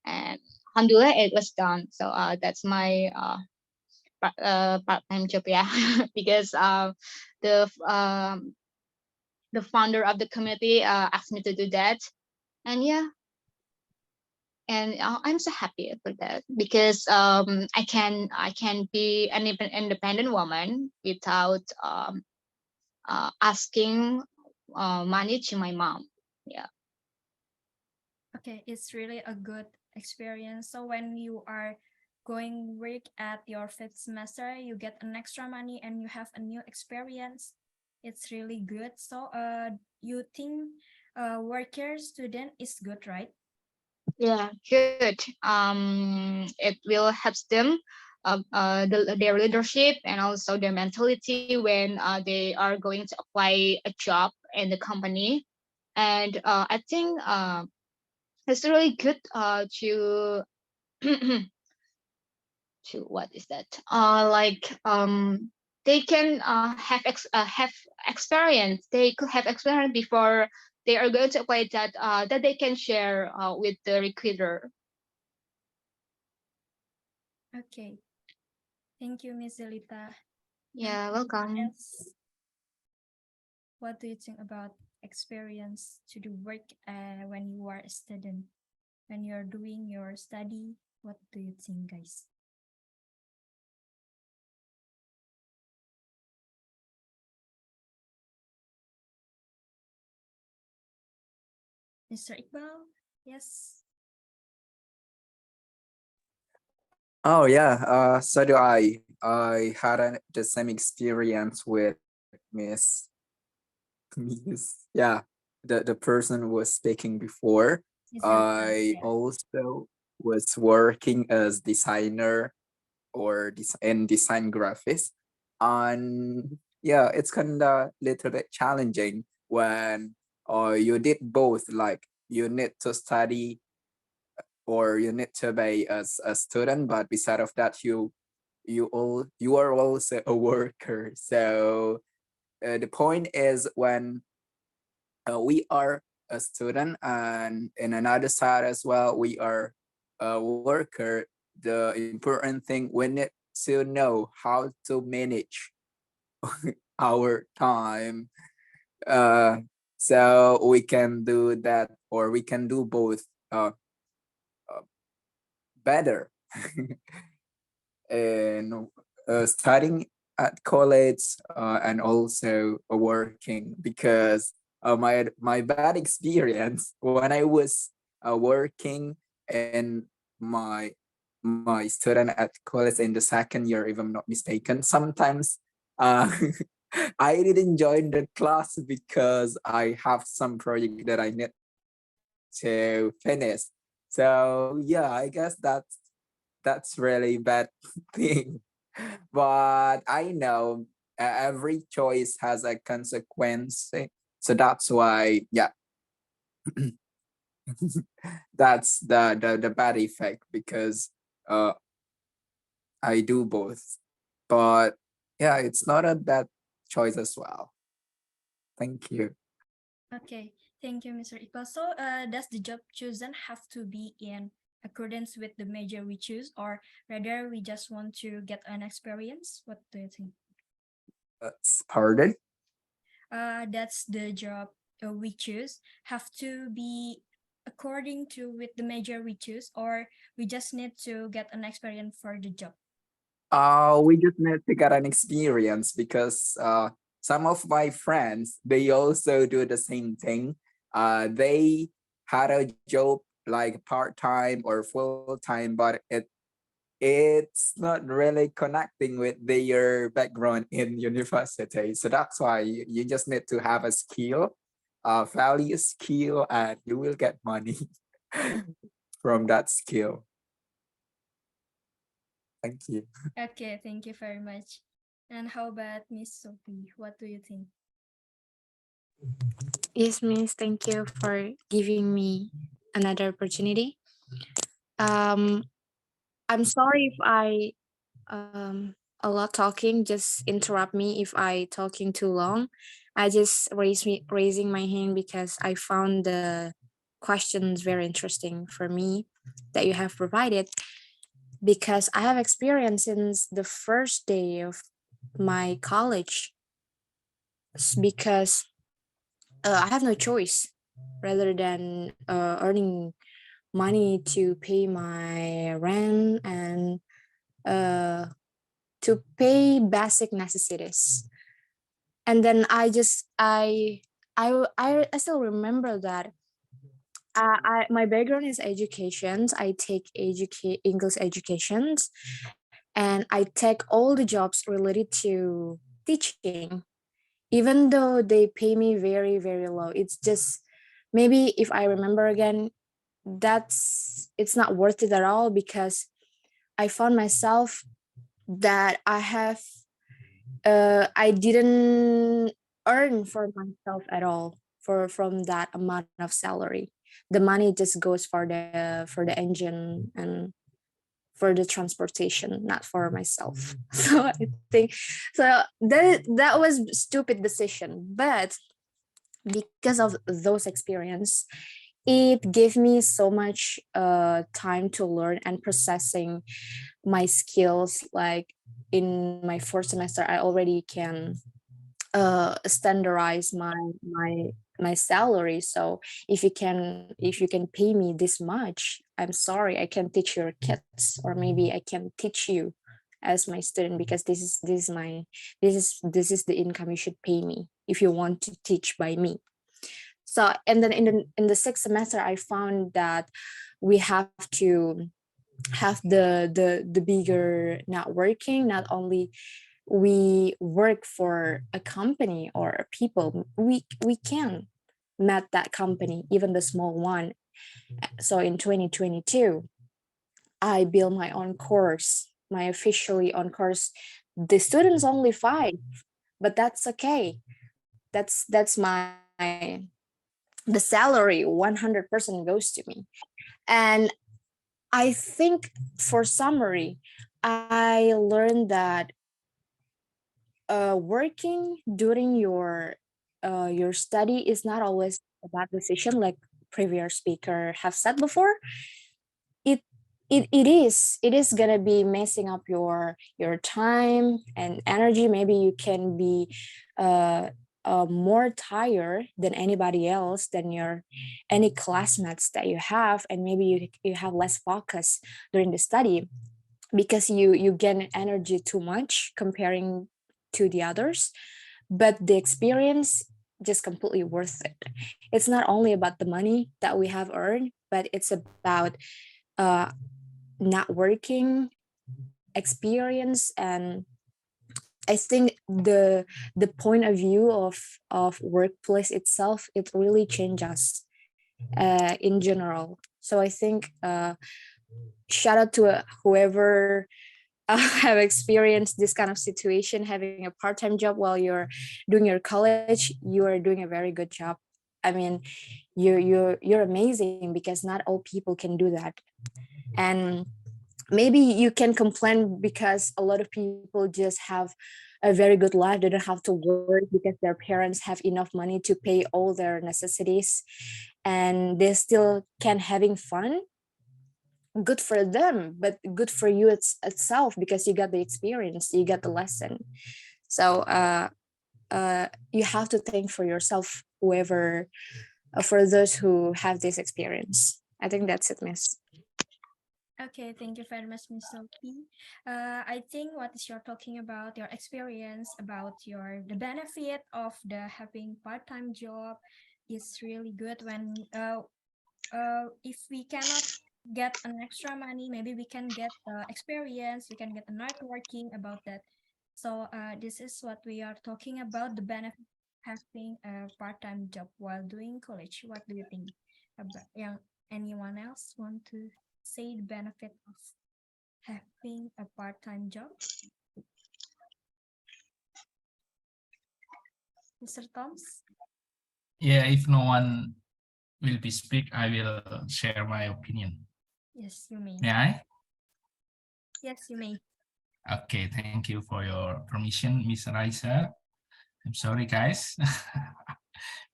and alhamdulillah it was done. So that's my part-time job, yeah. Because the um, the founder of the committee asked me to do that, and yeah, and I'm so happy for that, because I can be an independent woman without asking money to my mom. Yeah. Okay, it's really a good experience. So when you are going work at your fifth semester, you get an extra money and you have a new experience. It's really good. So you think worker student is good, right? Yeah, good. It will help them their leadership and also their mentality when they are going to apply a job in the company. And I think it's really good to what is that? Like they can have experience. They could have experience before they are going to apply that they can share with the recruiter. Okay. Thank you, Miss Zelita. Yeah, welcome. Yes. What do you think about experience to do work when you are a student? When you're doing your study, what do you think, guys? Mr. Iqbal? Yes. Oh yeah, so do I. I had the same experience with Miss, yeah, the person who was speaking before. Miss Zelita, I yeah. also was working as designer or design graphics, and yeah, it's kind of little bit challenging when you did both. Like you need to study or you need to be as a student, but beside of that, you are also a worker. So the point is when we are a student, and in another side as well we are a worker. The important thing, we need to know how to manage our time, uh, so we can do that, or we can do both uh, better. And studying at college and also working, because my bad experience when I was working in my student at college in the second year, if I'm not mistaken, sometimes I didn't join the class because I have some project that I need to finish. So yeah, I guess that's really bad thing. But I know every choice has a consequence. So that's why, yeah, that's the bad effect, because uh I do both. But yeah, it's not a bad choice as well. Thank you. Okay, thank you, Mr. Iqbal. So, does the job chosen have to be in accordance with the major we choose, or rather we just want to get an experience? What do you think? Pardon? That's the job we choose have to be according to with the major we choose, or we just need to get an experience for the job. We just need to get an experience because some of my friends, they also do the same thing. They had a job like part-time or full-time, but it's not really connecting with their background in university. So that's why you just need to have a skill, value skill, and you will get money from that skill. Thank you. Okay, thank you very much. And how about Miss Sophie? What do you think? Yes, Miss, thank you for giving me another opportunity. Um, I'm sorry if I a lot talking. Just interrupt me if I talking too long. I just raising my hand because I found the questions very interesting for me that you have provided, because I have experience since the first day of my college. Because I have no choice rather than earning money to pay my rent and uh, to pay basic necessities. And then I still remember that my background is education. I take English educations, and I take all the jobs related to teaching, even though they pay me very, very low. It's just, maybe if I remember again, it's not worth it at all, because I found myself that I didn't earn for myself at all from that amount of salary. The money just goes for the engine and for the transportation, not for myself. So I think, so that was stupid decision, but because of those experience, it gave me so much time to learn and processing my skills. Like in my fourth semester, I already can standardize my salary. So if you can pay me this much, I'm sorry, I can teach your kids, or maybe I can teach you as my student, because this is the income you should pay me if you want to teach by me. So, and then in the sixth semester, I found that we have to have the bigger networking. Not only we work for a company or a people, we can met that company, even the small one. So in 2022, I built my own course, my officially own course. The students only 5, but that's okay. That's the salary 100% goes to me. And I think, for summary, I learned that working during your study is not always a bad decision, like previous speaker have said before. It is gonna be messing up your time and energy. Maybe you can be uh, more tired than anybody else, than your any classmates that you have, and maybe you have less focus during the study, because you gain energy too much comparing to the others. But the experience just completely worth it. It's not only about the money that we have earned, but it's about uh networking experience. And I think the point of view of workplace itself, it really changes in general. So I think shout out to whoever have experienced this kind of situation, having a part-time job while you're doing your college. You are doing a very good job. I mean, you're amazing, because not all people can do that. And maybe you can complain because a lot of people just have a very good life. They don't have to work because their parents have enough money to pay all their necessities, and they still can having fun. Good for them, but good for you itself, because you got the experience, you got the lesson. So you have to think for yourself, whoever, for those who have this experience. I think that's it, Miss. Okay, thank you very much, Miss Sophie. I think what is you're talking about your experience about the benefit of the having part-time job is really good when if we cannot get an extra money, maybe we can get experience, we can get a networking about that. So this is what we are talking about, the benefit of having a part-time job while doing college. What do you think about? Anyone else want to say the benefit of having a part-time job? Mr. Toms? Yeah, if no one will be speak, I will share my opinion. Yes, you may. May I? Yes, you may. Okay, thank you for your permission, Miss Raisa. I'm sorry, guys,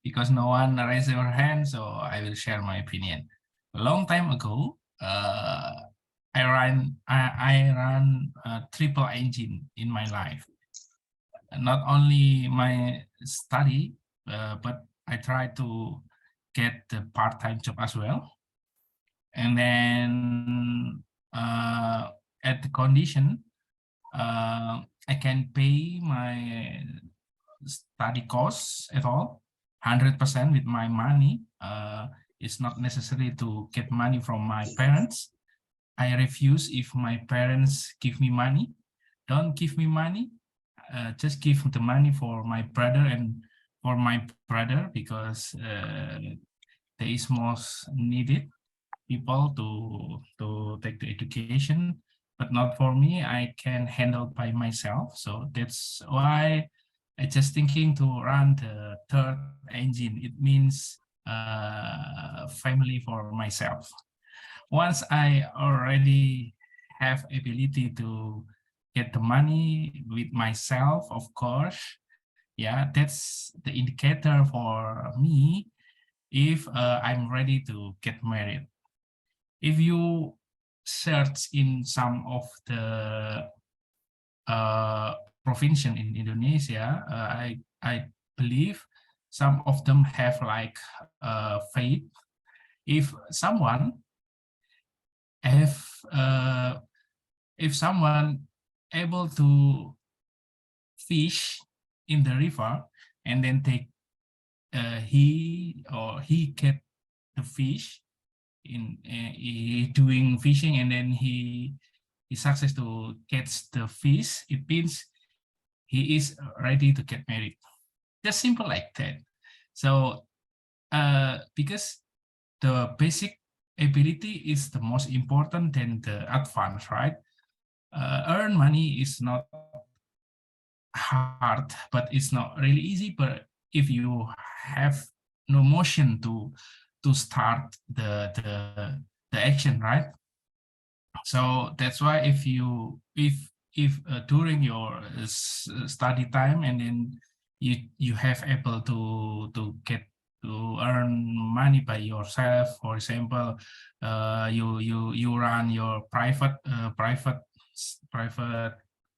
because no one raised their hand, so I will share my opinion. A long time ago, I ran a triple engine in my life. Not only my study, but I tried to get the part-time job as well. And then at the condition, I can pay my study costs at all, 100% with my money. It's not necessary to get money from my parents. I refuse if my parents give me money. Don't give me money. Just give the money for my brother and for my brother, because they is most needed people to take the education, but not for me. I can handle by myself. So that's why I just thinking to run the third engine. It means family for myself. Once I already have ability to get the money with myself, of course, yeah, that's the indicator for me if I'm ready to get married. If you search in some of the province in Indonesia, I believe some of them have like faith. If someone have if someone able to fish in the river and then take he get the fish in doing fishing, and then he success to catch the fish, it means he is ready to get married. Just simple like that. So because the basic ability is the most important than the advance, right? Earn money is not hard, but it's not really easy. But if you have no motion to start the action, right? So that's why if during your study time, and then you have able to get to earn money by yourself, for example, you run your private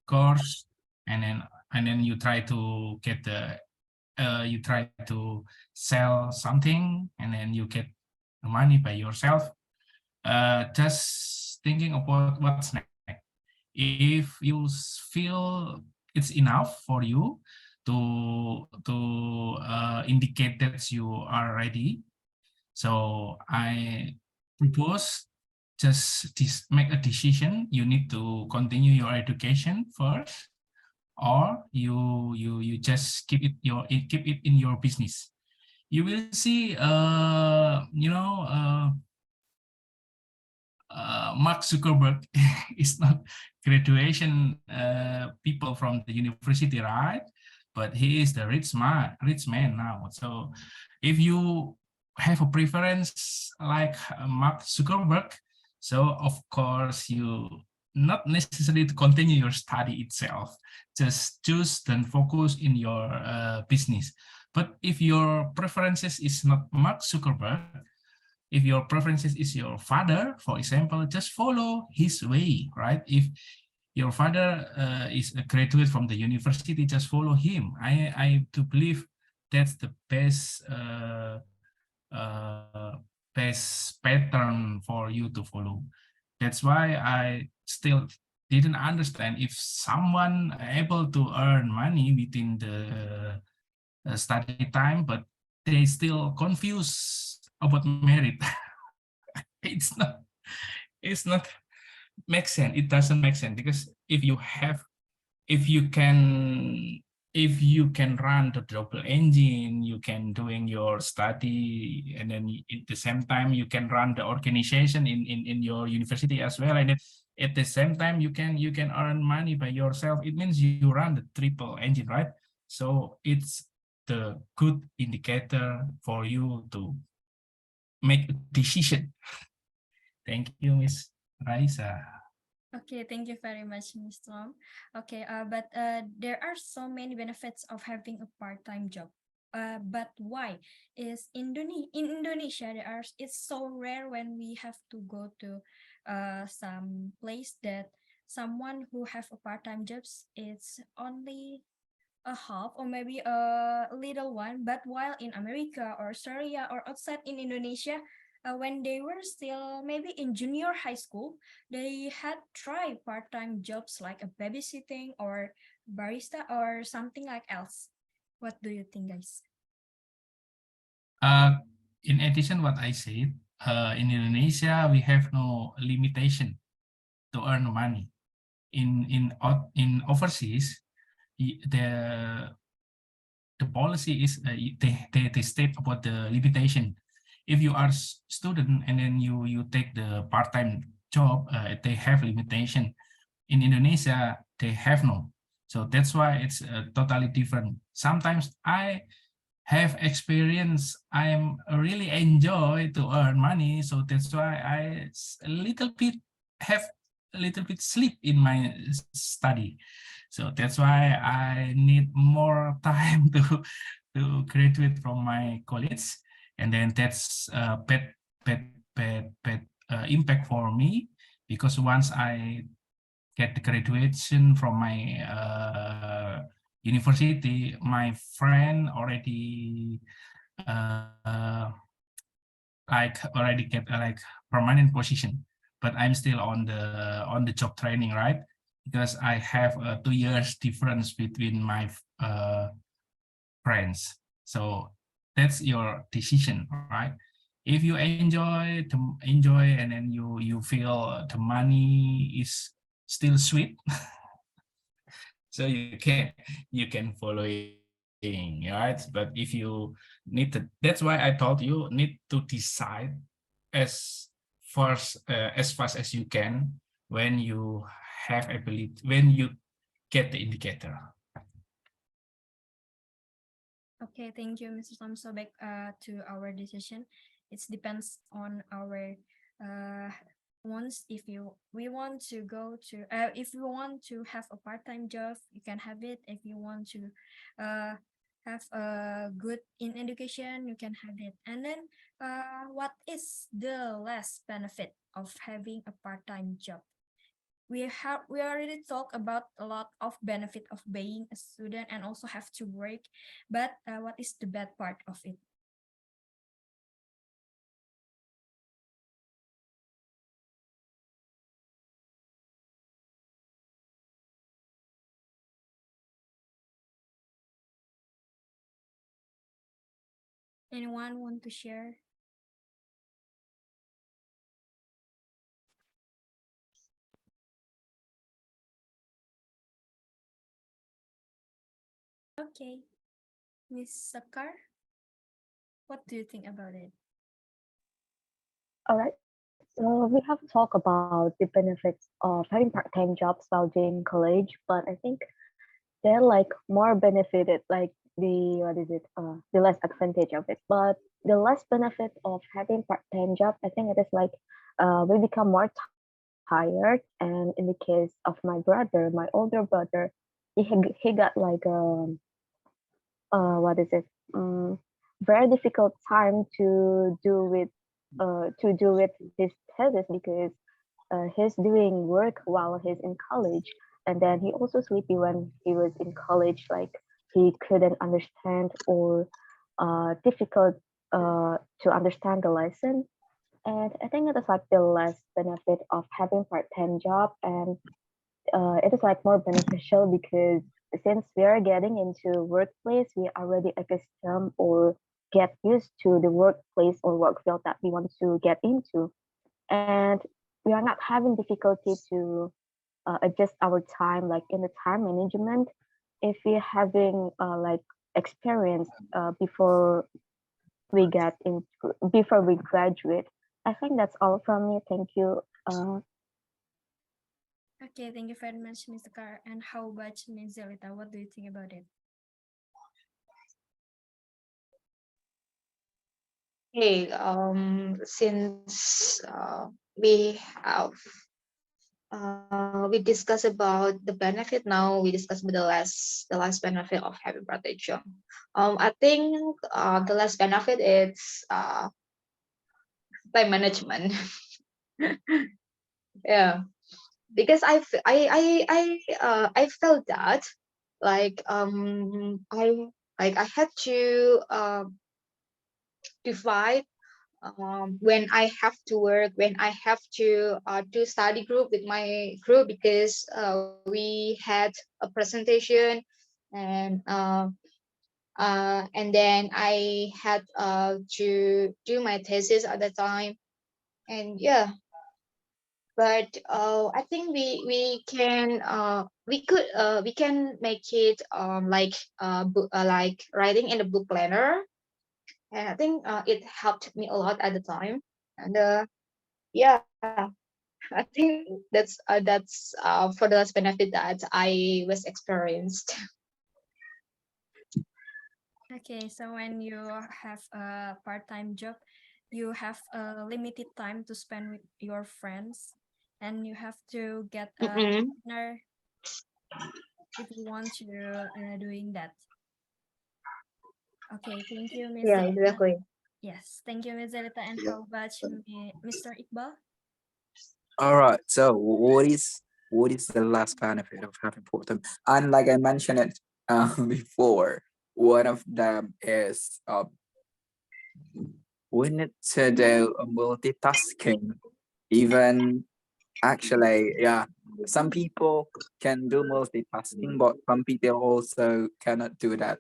course, and then you try to get the you try to sell something, and then you get the money by yourself. Just thinking about what's next. If you feel it's enough for you to indicate that you are ready, so I propose just make a decision. You need to continue your education first, or you just keep it in your business. You will see Mark Zuckerberg is not graduation people from the university, right? But he is the rich man now. So if you have a preference like Mark Zuckerberg, so of course you not necessary to continue your study itself. Just choose and focus in your business. But if your preferences is not Mark Zuckerberg, if your preferences is your father, for example, just follow his way, right? If your father is a graduate from the university, just follow him. I do believe that's the best pattern for you to follow. That's why I still didn't understand if someone able to earn money within the study time, but they still confused about merit. it's not make sense. It doesn't make sense, because if you can run the double engine, you can doing your study, and then at the same time you can run the organization in your university as well, and then at the same time you can earn money by yourself. It means you run the triple engine, right? So it's the good indicator for you to make a decision. Thank you, Miss Raisa. Okay, thank you very much, Ms. Tom. Okay, but there are so many benefits of having a part-time job. But why is in Indonesia it's so rare when we have to go to some place that someone who have a part-time jobs, it's only a half or maybe a little one. But while in America or Australia or outside in Indonesia, when they were still maybe in junior high school, they had tried part-time jobs like a babysitting or barista or something like else. What do you think, guys? In addition, what I said, in Indonesia we have no limitation to earn money. In overseas, the policy is they state about the limitation. If you are student and then you take the part-time job, they have limitation. In Indonesia, they have no. So that's why it's totally different. Sometimes I have experience, I'm really enjoy to earn money. So that's why I have a little bit sleep in my study. So that's why I need more time to graduate from my college. And then that's a bad impact for me, because once I get the graduation from my university, my friend already already get like permanent position, but I'm still on the job training, right? Because I have 2 years difference between my friends. So that's your decision, right? If you enjoy and then you feel the money is still sweet, so you can follow it, right? But if you need to, that's why I told you need to decide as fast as you can when you have ability, when you get the indicator. Okay, thank you, Mr. Tom. So back to our decision. It depends on our wants. If we want to go to if you want to have a part-time job, you can have it. If you want to have a good in education, you can have it. And then what is the less benefit of having a part-time job? We already talked about a lot of benefit of being a student and also have to work, but what is the bad part of it? Anyone want to share? Okay, Miss Sakar, what do you think about it? All right. So we have talked about the benefits of having part-time jobs while doing college, but I think they're like more benefited, like the less advantage of it. But the less benefit of having part-time job, I think it is like we become more tired tired. And in the case of my brother, my older brother, he got like what is it? Very difficult time to do with his thesis because he's doing work while he's in college, and then he also sleepy when he was in college. Like he couldn't understand or difficult to understand the lesson. And I think it is like the less benefit of having part-time job, and it is like more beneficial because since we are getting into workplace, we already accustomed or get used to the workplace or work field that we want to get into, and we are not having difficulty to adjust our time, like in the time management, if we're having like experience before we get in before we graduate. I think that's all from me. Thank you. Okay, thank you very much, Mr. Carr. And how about Ms. Zelita? What do you think about it? Hey, since we discuss about the benefit now, we discuss about the last benefit of having part-time job. I think the last benefit is time management. Yeah, because I felt that like I had to divide when I have to work, when I have to do study group with my group, because we had a presentation, and then I had to do my thesis at the time. And yeah, but I think we can make it like writing in the book planner, and I think it helped me a lot at the time. And yeah, I think that's for the last benefit that I was experienced. Okay, so when you have a part-time job, you have a limited time to spend with your friends, and you have to get a Mm-mm. partner if you want to doing that. Okay, thank you, Ms. Yeah, Zelita. exactly. Yes, thank you, Ms. Zelita. And how about Mr. Iqbal? All right. So what is the last benefit of having part-time? And like I mentioned it before, one of them is we need to do multitasking. Even actually, yeah, some people can do multitasking, but some people also cannot do that.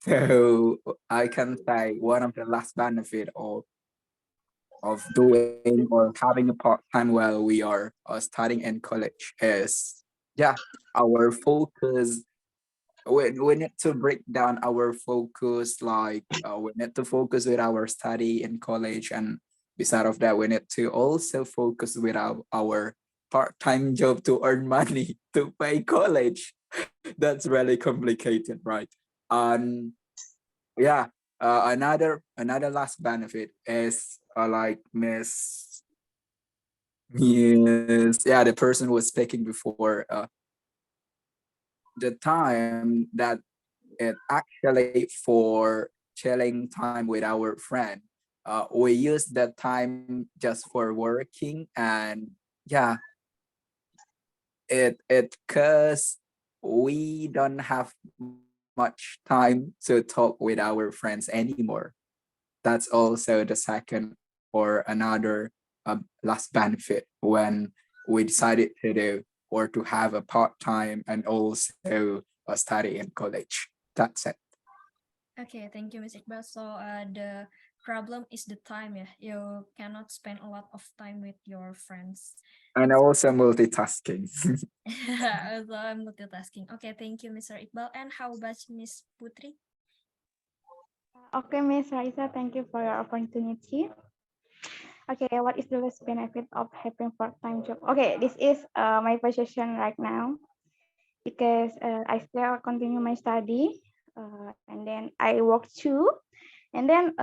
So I can say one of the last benefit of doing or having a part-time while we are studying in college is, yeah, our focus. We need to break down our focus, like we need to focus with our study in college, and beside of that we need to also focus with our part-time job to earn money to pay college. That's really complicated, right? And yeah, another last benefit is like Miss, yeah, the person who was speaking before, the time that it actually for chilling time with our friend. We use that time just for working, and yeah, it cause we don't have much time to talk with our friends anymore. That's also the second or another last benefit when we decided to do or to have a part-time and also study in college. That's it. Okay, thank you, Ms. Iqbal. So the problem is the time, yeah. You cannot spend a lot of time with your friends. And also multitasking. Also, I'm multitasking. Okay, thank you, Mr. Iqbal. And how about Miss Putri? Okay, Miss Raisa, thank you for your opportunity. Okay, what is the best benefit of having part-time job? Okay, this is my position right now because I still continue my study and then I work too. And then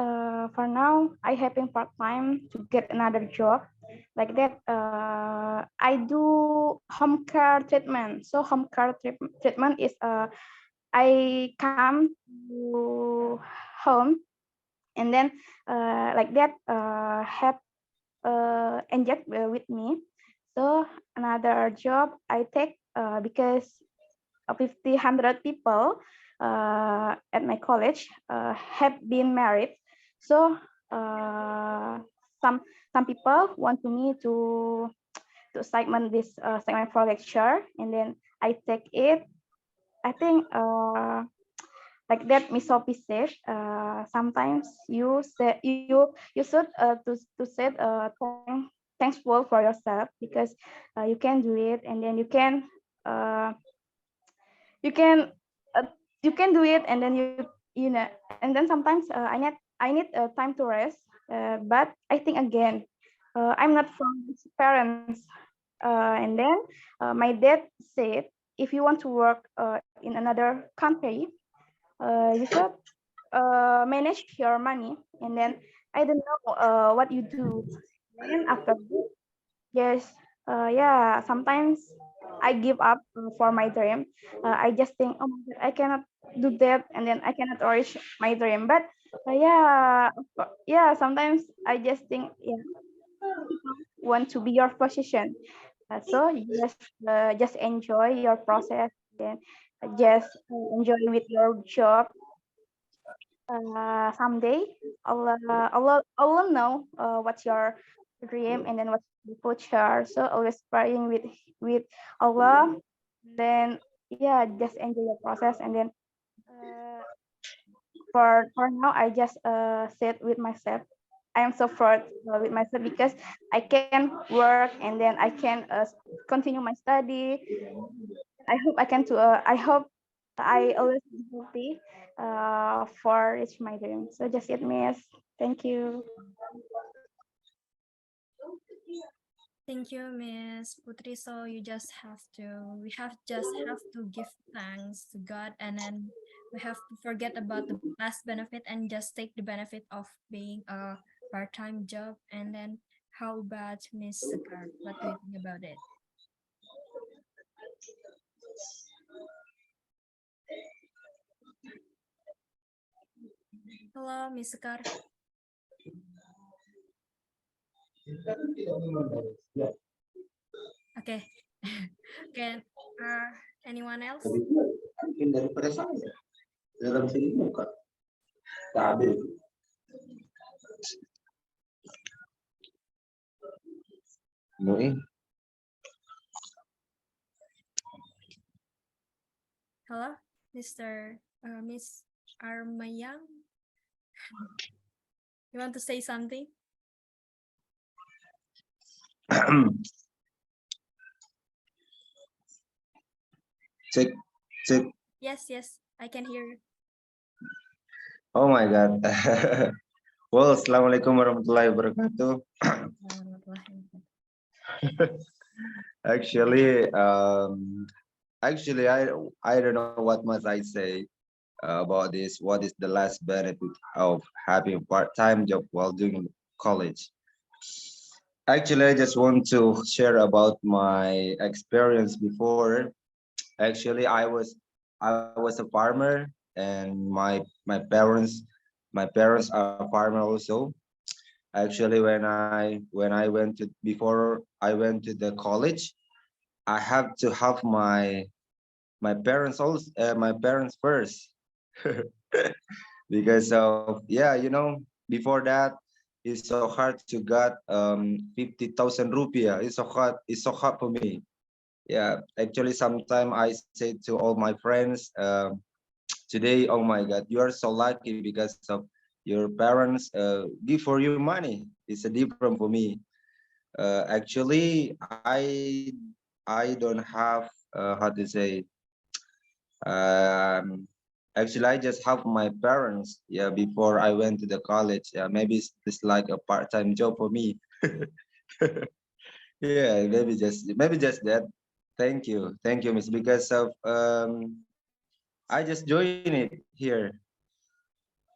for now, I having part time to get another job like that. I do home care treatment. So home care treatment is I come to home and then like that have inject with me. So another job I take because 100 people at my college have been married. So some people want to me to segment this segment for lecture, and then I take it. I think like that Miss Sophie said, sometimes you say you should to say thankful for yourself because you can do it, and then uh, you can uh, you can do it, and then you know, and then sometimes I need time to rest, but I think again I'm not from his parents, and then my dad said if you want to work in another country, you should manage your money, and then I don't know what you do. Then after this, yes, yeah, sometimes I give up for my dream. I just think, oh my God, I cannot do that, and then I cannot reach my dream. But yeah, yeah, sometimes I just think, yeah, want to be your position. So you just enjoy your process, and just enjoy with your job. Someday Allah know what's your dream, and then what's the future. So always praying with Allah. Then yeah, just enjoy the process, and then uh, for now I just sit with myself. I am so proud with myself because I can work, and then I can continue my study. I hope I can to I hope I always be happy for reach my dream. So just it, miss. Thank you. Thank you, Miss Putri. So we have just have to give thanks to God, and then we have to forget about the past benefit and just take the benefit of being a part-time job. And then how about Miss Sakar? What do you think about it? Hello, Miss Sakar. Okay. Can anyone else? Daripada saya dalam sini bukan tak ada. Noi. Hello, Miss Armayang. You want to say something? Cek, cek. Yes, I can hear you. Oh my God. Well, Assalamualaikum warahmatullahi wabarakatuh. Actually, I don't know what must I say about this. What is the last benefit of having a part-time job while doing college? Actually, I just want to share about my experience before. Actually, I was a farmer, and my parents are farmer also. Actually, when I went to before I went to the college, I have to have my parents also my parents first because of, yeah, you know, before that it's so hard to get 50,000 rupiah. It's so hard for me. Yeah, actually sometimes I say to all my friends today, oh my God, you are so lucky because of your parents give for you money. It's a different for me. Actually, I don't have how to say. Um, Actually, I just have my parents. Yeah, before I went to the college. Yeah, maybe it's like a part-time job for me. Yeah, maybe just that. Thank you, Miss. Because of I just joined it here.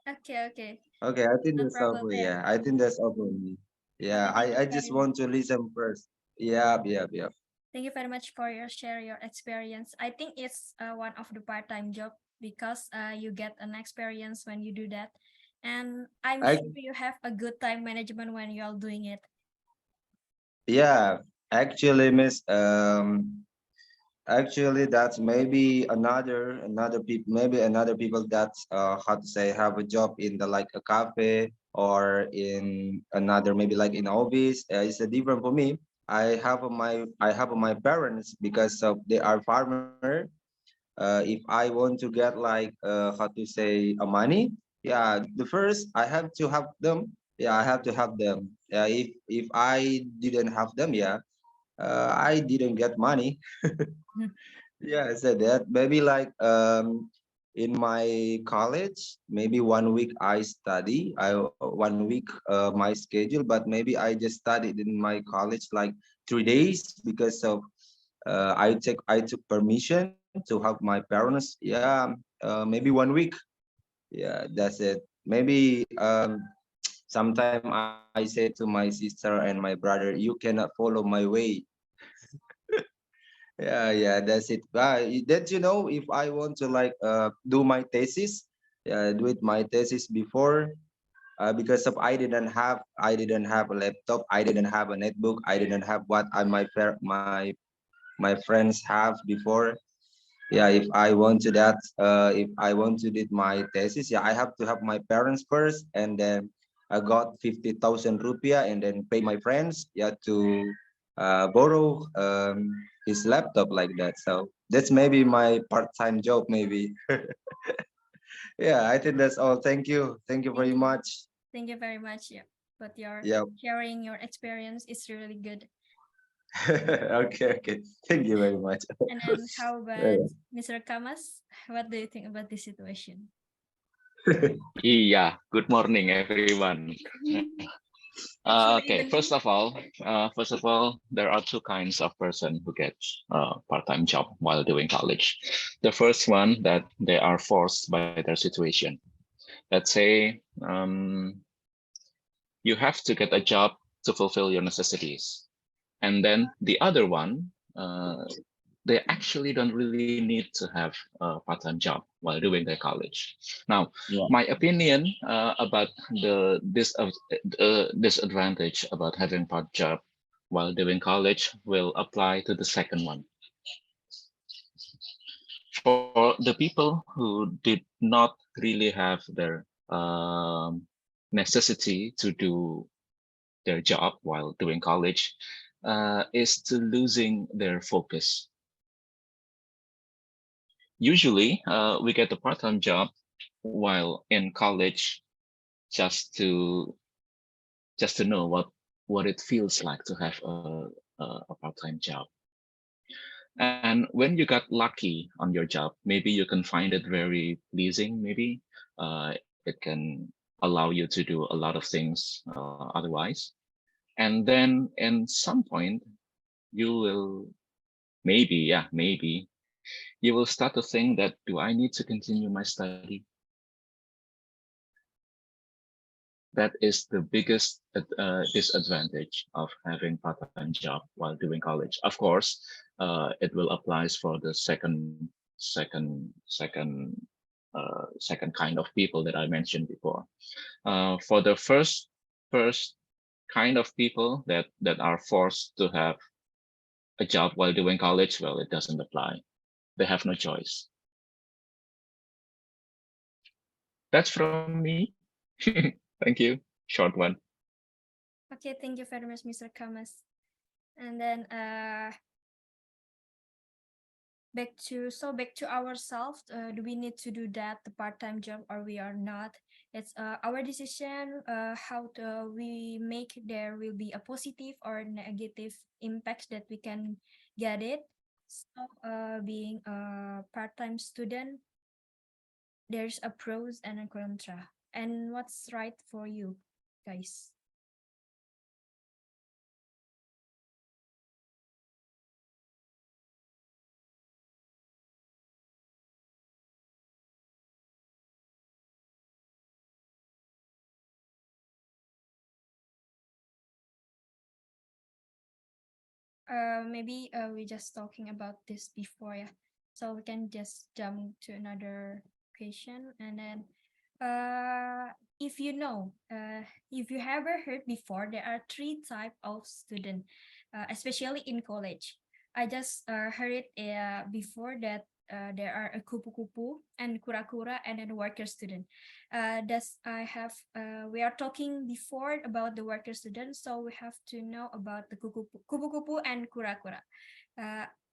Okay. Okay, I think No that's all problem for there. yeah. I think that's all for me. Yeah, Okay, thank you I just very want to listen first. Yeah. Thank you very much for your share your experience. I think it's one of the part-time job because you get an experience when you do that, and I'm I sure you have a good time management when you are doing it. yeah. Actually, Miss actually that's maybe another people maybe another people that how to say have a job in the like a cafe or in another maybe like in office. It's a different for me. I have my parents because of they are farmer. If I want to get like how to say a money, yeah, the first I have to have them. Yeah, I have to have them. Yeah, if I didn't have them, yeah, I didn't get money. Yeah, I said that. Maybe like in my college, maybe 1 week I study. I 1 week my schedule, but maybe I just studied in my college like 3 days because of I took permission to help my parents. Yeah, maybe 1 week. Yeah, that's it. Maybe sometime I say to my sister and my brother, you cannot follow my way. Yeah, that's it. That if I want to like do my thesis, do it my thesis before because of I didn't have a laptop, I didn't have a netbook, I didn't have what my friends have before. Yeah, if I want to that, if I want to did my thesis, yeah, I have to have my parents first, and then I got 50,000 rupiah, and then pay my friends, yeah, to borrow his laptop like that. So that's maybe my part-time job, maybe. Yeah, I think that's all. Thank you Thank very you. much. Thank you very much. Yeah, but your Yeah. sharing your experience is really good. Okay. Thank you very much. And then how about Mr. Kamas? What do you think about this situation? Yeah, good morning, everyone. Okay, first of all, there are two kinds of person who get part-time job while doing college. The first one that they are forced by their situation. Let's say you have to get a job to fulfill your necessities, and then the other one, they actually don't really need to have a part-time job while doing their college. Now, Yeah. my opinion about the disadvantage about having part job while doing college will apply to the second one. For the people who did not really have their necessity to do their job while doing college, is to losing their focus. Usually, we get a part-time job while in college just to know what it feels like to have a part-time job. And when you got lucky on your job, maybe you can find it very pleasing. Maybe it can allow you to do a lot of things otherwise. And then in some point, you will maybe you will start to think that, do I need to continue my study? That is the biggest disadvantage of having part-time job while doing college. Of course, it will apply for the second kind of people that I mentioned before. For the first kind of people that are forced to have a job while doing college, well, it doesn't apply. They have no choice. That's from me. Thank you. Short one. Okay, thank you very much, Mr. Kamas. And then back to ourselves. Do we need to do that the part-time job or we are not? It's our decision. How we make there will be a positive or negative impact that we can get it. So being a part-time student, there's a pros and a contra. And what's right for you guys? maybe we just talking about this before, yeah. So we can just jump to another question, and then if you know, if you ever heard before, there are three type of student, especially in college. I just heard it before that there are a kupu-kupu and kura-kura and then worker student. We are talking before about the worker student, so we have to know about the kupu-kupu and kura-kura.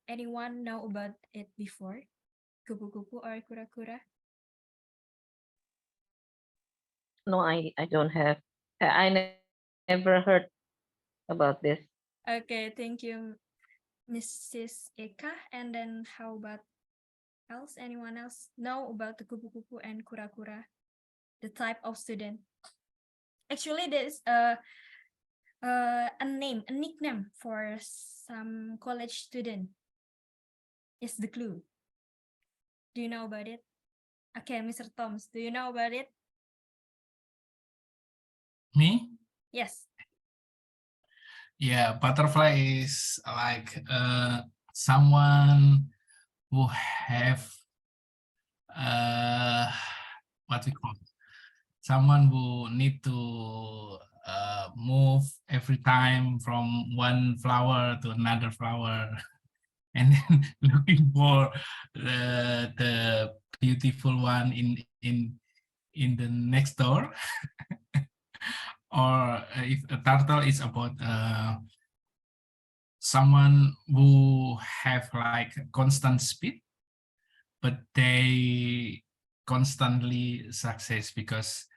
Anyone know about it before? Kupu-kupu or kura-kura? No, I don't have. I never heard about this. Okay, thank you, Mrs. Eka. And then how about else? Anyone else know about the kupu-kupu and kura-kura? The type of student. Actually, there's a name, a nickname for some college student. Is the clue. Do you know about it? Okay, Mr. Toms, do you know about it? Me? Yes. Yeah, butterfly is like someone who have what we call someone who need to move every time from one flower to another flower, and then looking for the beautiful one in the next door. Or if a turtle is about someone who have like constant speed, but they constantly success because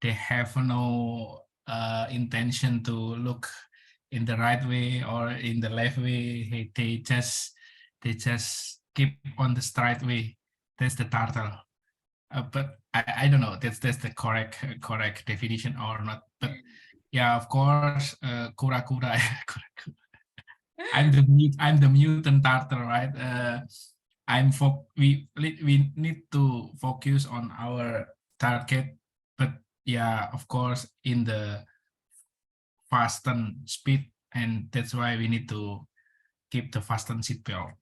they have no intention to look in the right way or in the left way. They just keep on the straight way. That's the turtle. But I don't know. That's the correct definition or not. But yeah, of course, kura kura. I'm the mutant turtle, right? We need to focus on our target, but yeah, of course, in the fasten speed, and that's why we need to keep the fasten seatbelt.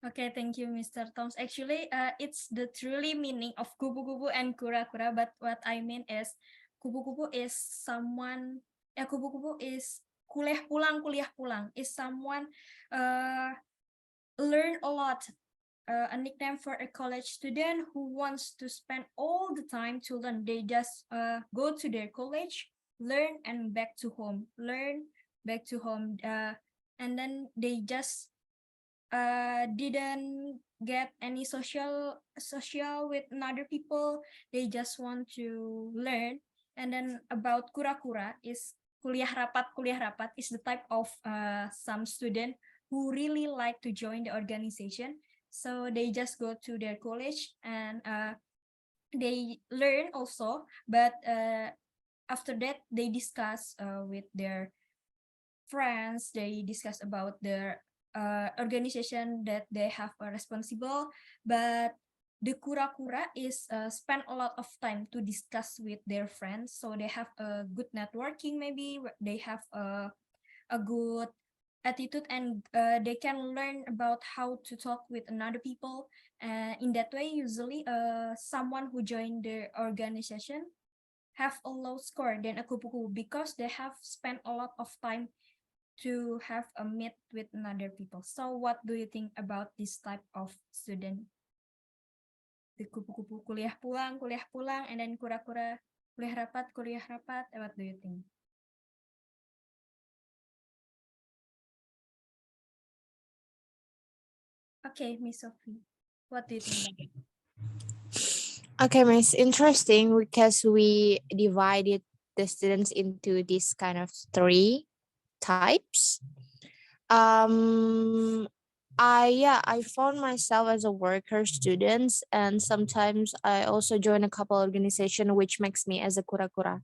Okay, thank you, Mr. Toms. Actually, it's the truly meaning of kupu-kupu and kura-kura, but what I mean is kupu-kupu is someone, kupu-kupu is kuliah pulang, is someone learn a lot, a nickname for a college student who wants to spend all the time to learn. They just go to their college, learn, and back to home, learn, back to home, and then they just didn't get any social with another people. They just want to learn. And then about kura-kura is kuliah rapat is the type of some student who really like to join the organization, so they just go to their college and they learn also, but after that they discuss with their friends, they discuss about their organization that they have a responsible, but the kura-kura is spend a lot of time to discuss with their friends, so they have a good networking, maybe they have a good attitude, and they can learn about how to talk with another people. In that way, usually someone who joined the organization have a low score than a kupu-kupu because they have spent a lot of time to have a meet with another people. So what do you think about this type of student? The kupu-kupu kuliah pulang, and then kura-kura kuliah rapat. What do you think? Okay, Miss Sophie, what do you think about it? Okay, Miss, interesting because we divided the students into these kind of three types. I found myself as a worker student, and sometimes I also join a couple organization which makes me as a kura-kura.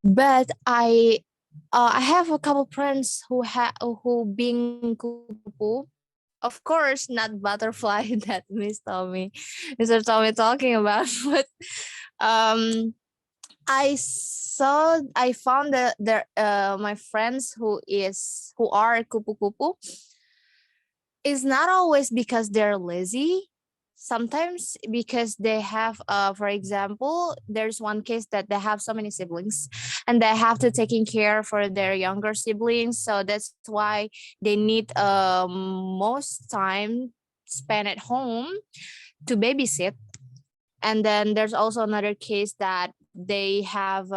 But I have a couple friends who being kupu. Of course, not butterfly that Mr. Tommy talking about, but I found that there my friends who are kupu-kupu is not always because they're lazy. Sometimes because they have for example, there's one case that they have so many siblings and they have to taking care for their younger siblings, so that's why they need most time spent at home to babysit. And then there's also another case that they have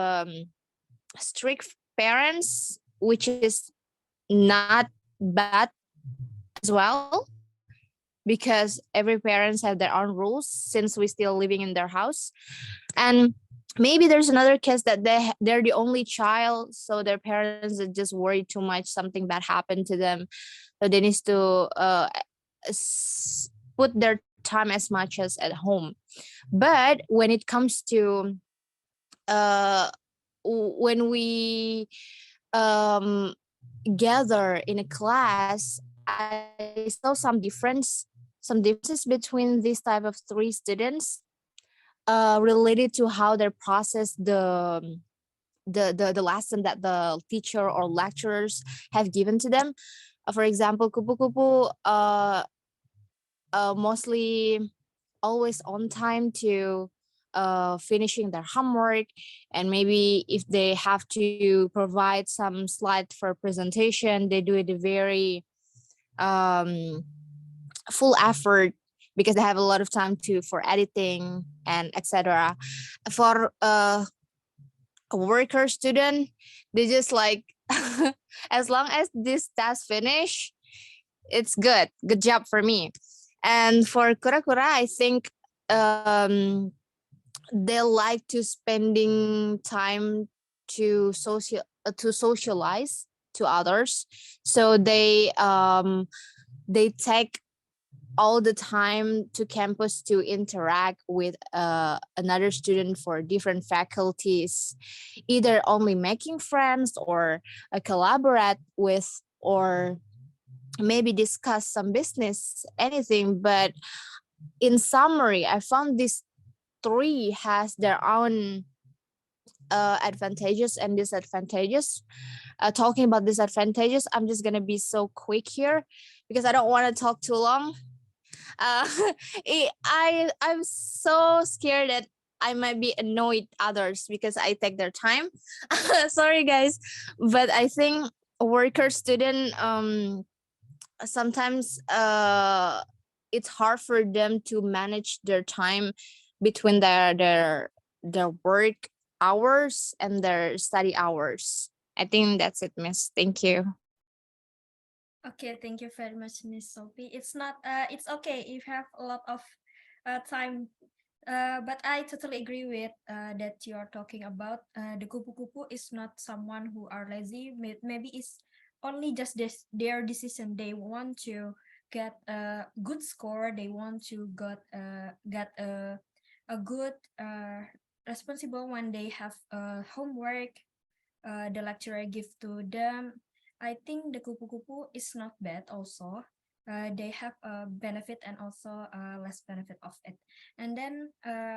strict parents, which is not bad as well, because every parents have their own rules since we still living in their house. And maybe there's another case that they're the only child, so their parents are just worried too much something bad happened to them, so they need to put their time as much as at home. But when it comes to when we um gather in a class, I saw some differences between these type of three students related to how they process the lesson that the teacher or lecturers have given to them. For example, kupu-kupu mostly always on time to finishing their homework, and maybe if they have to provide some slide for presentation, they do it very um, full effort because they have a lot of time to for editing and etc. For a worker student, they just like as long as this task finish, it's good job for me. And for kura-kura, I think they like to spending time to socialize to others, so they take all the time to campus to interact with another student for different faculties, either only making friends or collaborate with, or maybe discuss some business, anything. But in summary, I found these three has their own advantages and disadvantages. Talking about disadvantages, I'm just gonna be so quick here because I don't want to talk too long. uh, I'm so scared that I might be annoyed others because I take their time. Sorry guys, but I think a worker student sometimes it's hard for them to manage their time between their work hours and their study hours. I think that's it, miss. Thank you. Okay, thank you very much, Miss Sophie. It's okay if you have a lot of time, but I totally agree with that you are talking about. The kupu-kupu is not someone who are lazy. Maybe it's only just their decision. They want to get a good score. They want to get a good responsible when they have homework the lecturer give to them. I think the kupu-kupu is not bad also. They have a benefit and also less benefit of it. And then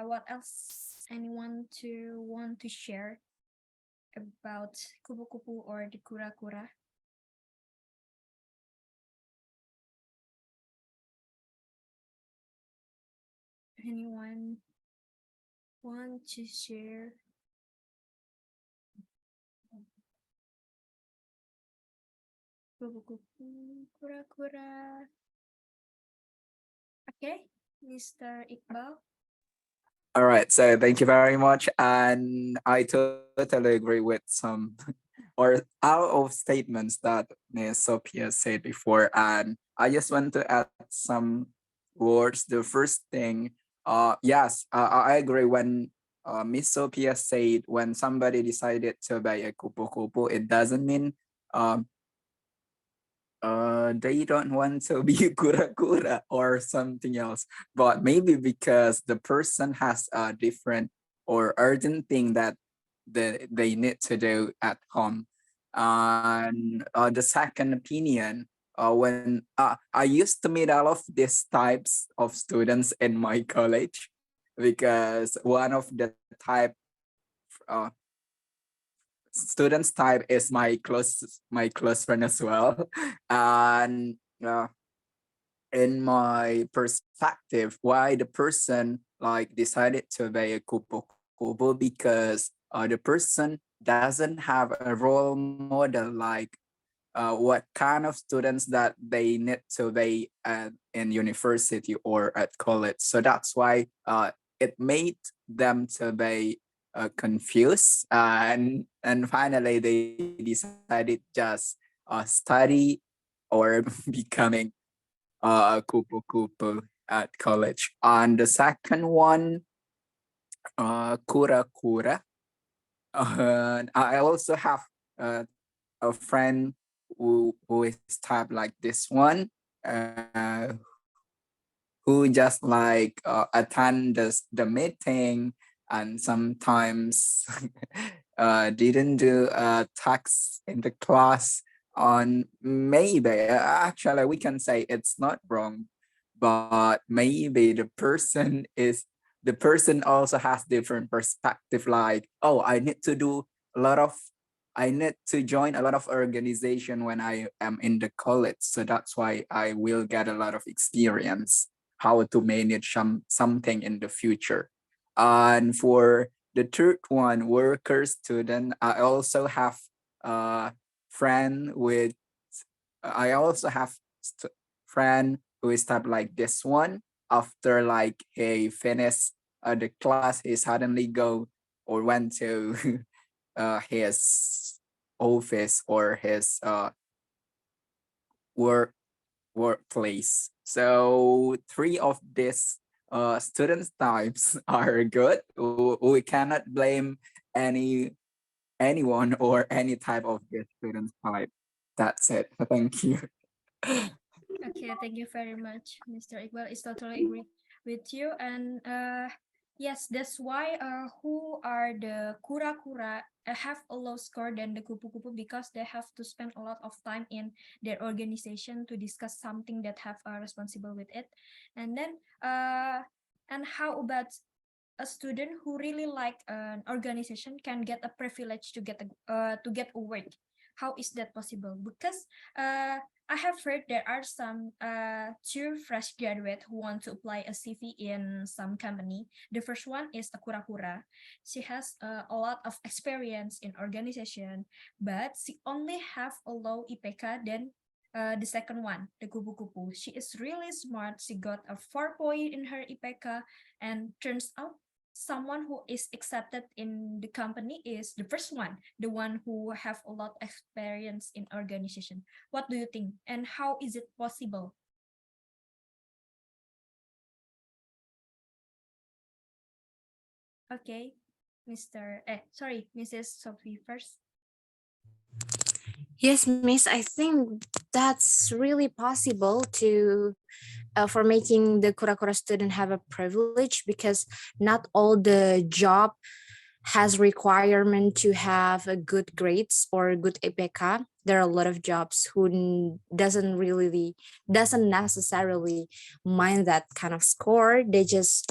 what else anyone to want to share about kupu-kupu or the kura-kura? Anyone want to share? Kupu-kupu, kura-kura. Okay, Mr. Iqbal. All right, so thank you very much. And I totally agree with some or out of statements that Ms. Sophia said before. And I just want to add some words. The first thing, yes, I agree when Miss Sophia said when somebody decided to buy a kupu-kupu, it doesn't mean um, they don't want to be kura-kura or something else, but maybe because the person has a different or urgent thing that they need to do at home. And the second opinion, when I used to meet all of these types of students in my college, because one of the type students type is my close friend as well. And in my perspective, why the person like decided to be a kupu-kupu, because the person doesn't have a role model, like what kind of students that they need to be in university or at college. So that's why it made them to be confused, and finally they decided just study or becoming a kupu-kupu at college. And the second one, kura-kura. I also have a friend who is typed like this one, who just like attend the meeting and sometimes didn't do tax in the class. On maybe actually we can say it's not wrong, but maybe the person also has different perspective, like, oh, I need to join a lot of organization when I am in the college, so that's why I will get a lot of experience how to manage something in the future. And for the third one, worker student, I also have a friend with I also have friend who is type like this one. After like he finished the class, he suddenly go or went to his office or his workplace. So three of these student types are good. We cannot blame anyone or any type of this student type. That's it. Thank you. Okay, thank you very much, Mr. Iqbal. I totally agree with you. And yes, that's why who are the kura-kura have a low score than the kupu-kupu, because they have to spend a lot of time in their organization to discuss something that have responsible with it. And then and how about a student who really like an organization can get a privilege to get a work? How is that possible? Because I have heard there are some two fresh graduate who want to apply a CV in some company. The first one is a kura-kura. She has a lot of experience in organization, but she only have a low IPK than the second one, the kupu-kupu. She is really smart. She got a 4 point in her IPK, and turns out someone who is accepted in the company is the first one, the one who have a lot of experience in organization. What do you think, and how is it possible? Okay, Mrs. Sophie first. Yes, Miss, I think that's really possible to for making the kura-kura student have a privilege, because not all the job has requirement to have a good grades or good APK. There are a lot of jobs who doesn't necessarily mind that kind of score. They just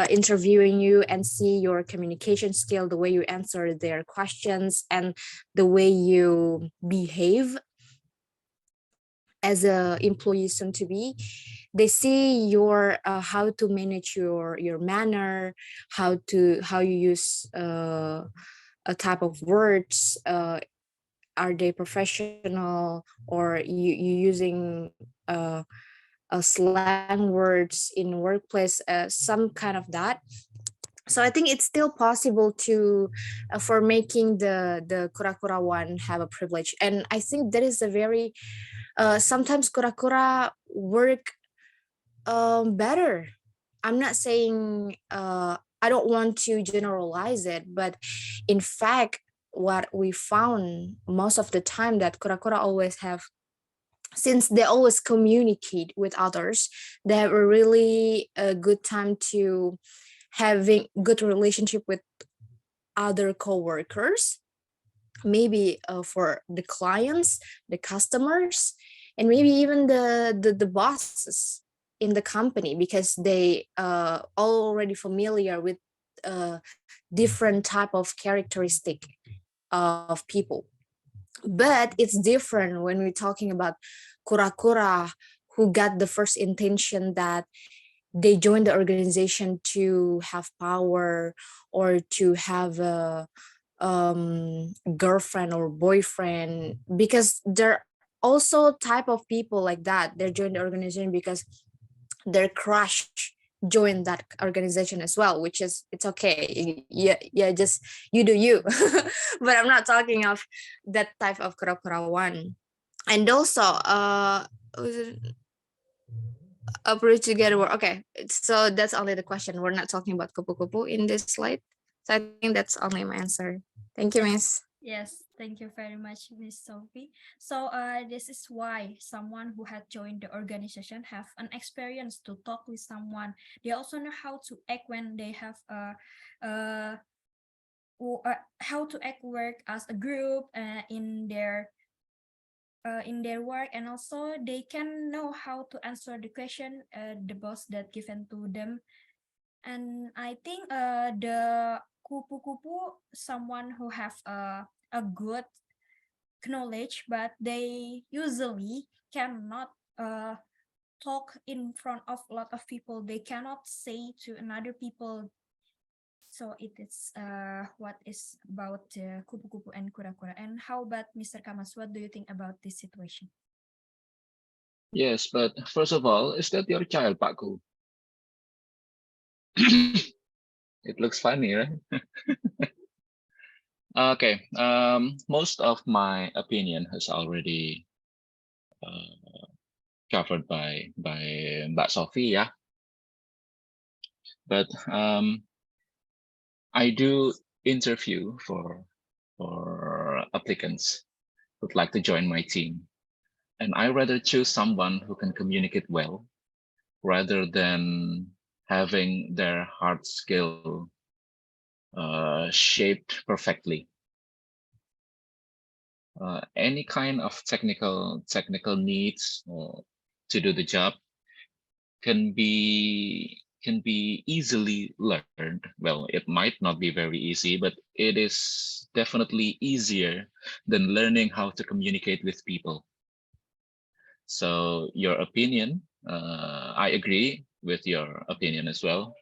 interviewing you and see your communication skill, the way you answer their questions, and the way you behave as a employee soon to be. They see your how to manage your manner, how you use a type of words, are they professional, or you using a slang words in workplace, some kind of that. So I think it's still possible to for making the kura-kura one have a privilege. And I think that is a very sometimes kura-kura work better. I'm not saying I don't want to generalize it, but in fact, what we found most of the time that kura-kura always have, since they always communicate with others, they have a really good time to having good relationship with other co-workers, maybe for the clients, the customers, and maybe even the bosses in the company, because they already familiar with different type of characteristic of people. But it's different when we're talking about kura-kura who got the first intention that they joined the organization to have power or to have a girlfriend or boyfriend, because there are also type of people like that. They join the organization because their crush join that organization as well, which is, it's okay, yeah, just you do you. But I'm not talking of that type of kura-kura one. And also approach together work. Okay, so that's only the question. We're not talking about kupu-kupu in this slide, so I think that's only my answer. Thank you, Miss. Yes, thank you very much, Miss Sophie. So this is why someone who had joined the organization have an experience to talk with someone. They also know how to act when they have how to act work as a group in their work, and also they can know how to answer the question the boss that given to them. And I think the kupu-kupu, someone who have a good knowledge, but they usually cannot talk in front of a lot of people. They cannot say to another people. So it is what is about kupu-kupu and kura-kura. And how about Mr. Kamas? What do you think about this situation? Yes, but first of all, is that your child, Pak Ku? It looks funny, right? Okay. Most of my opinion has already covered by Mbak Sophie, yeah. But I do interview for applicants who'd like to join my team, and I rather choose someone who can communicate well rather than having their hard skill shaped perfectly. Any kind of technical needs to do the job can be easily learned. Well, it might not be very easy, but it is definitely easier than learning how to communicate with people. So your opinion, I agree with your opinion as well.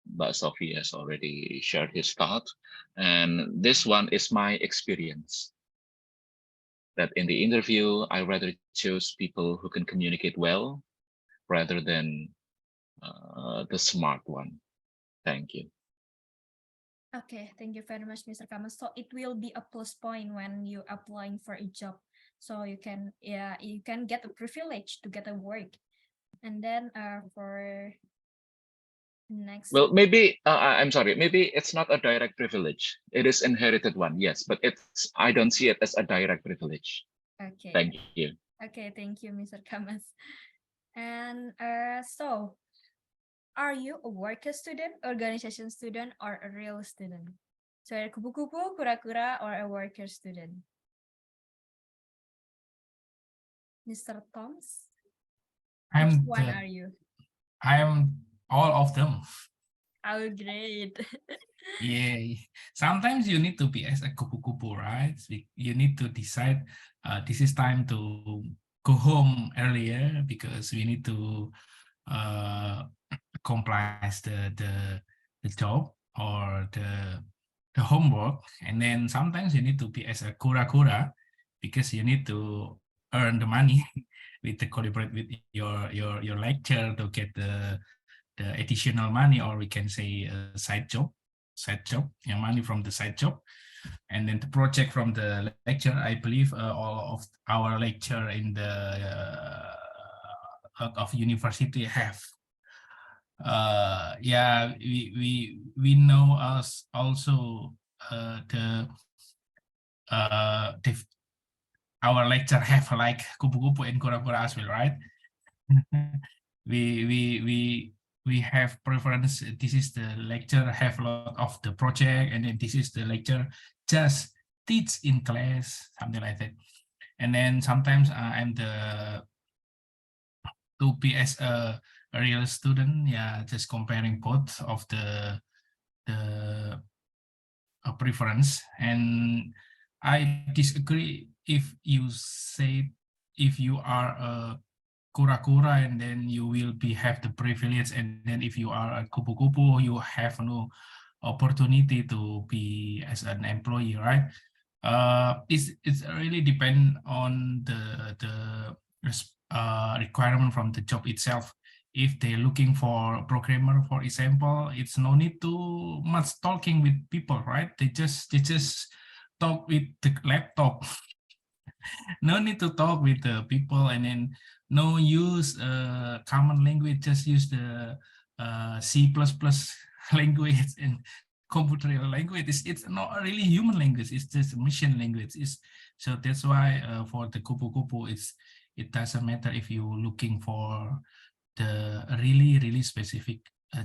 But Sophie has already shared his thought, and this one is my experience. That in the interview, I rather choose people who can communicate well rather than the smart one. Thank you. Okay, thank you very much, Mr. Kamas. So it will be a plus point when you applying for a job. So you can get a privilege to get a work. And then for next. Well, maybe I'm sorry. Maybe it's not a direct privilege. It is inherited one, yes, but I don't see it as a direct privilege. Okay. Thank you. Okay, thank you, Mr. Kamas. And so, are you a worker student, organization student, or a real student? So, a kupu-kupu, kura-kura, or a worker student? Mr. Toms? Which one are you? I'm all of them. Oh, great. Yeah, sometimes you need to be as a kupu-kupu, right? You need to decide this is time to go home earlier because we need to accomplish the job or the homework. And then sometimes you need to be as a kura-kura because you need to earn the money with the collaborate with your lecture to get the additional money, or we can say side job, your money from the side job. And then the project from the lecture, I believe all of our lecture in the of university have. Yeah, we know us also our lecture have like kupu-kupu and kura-kura as well, right? we have preference. This is the lecture have a lot of the project, and then this is the lecture just teach in class, something like that. And then sometimes I'm the to be as a real student, yeah, just comparing both of the the preference, and I disagree if you say if you are a kura-kura and then you will be have the privilege, and then if you are a kupu-kupu you have no opportunity to be as an employee, right? It's really depend on the requirement from the job itself. If they're looking for a programmer, for example, it's no need to much talking with people, right? They just talk with the laptop. No need to talk with the people, and then no use common language, just use the C++ language and computer language. It's not really human language, it's just machine language. So that's why for the kupu-kupu, it doesn't matter if you're looking for the really specific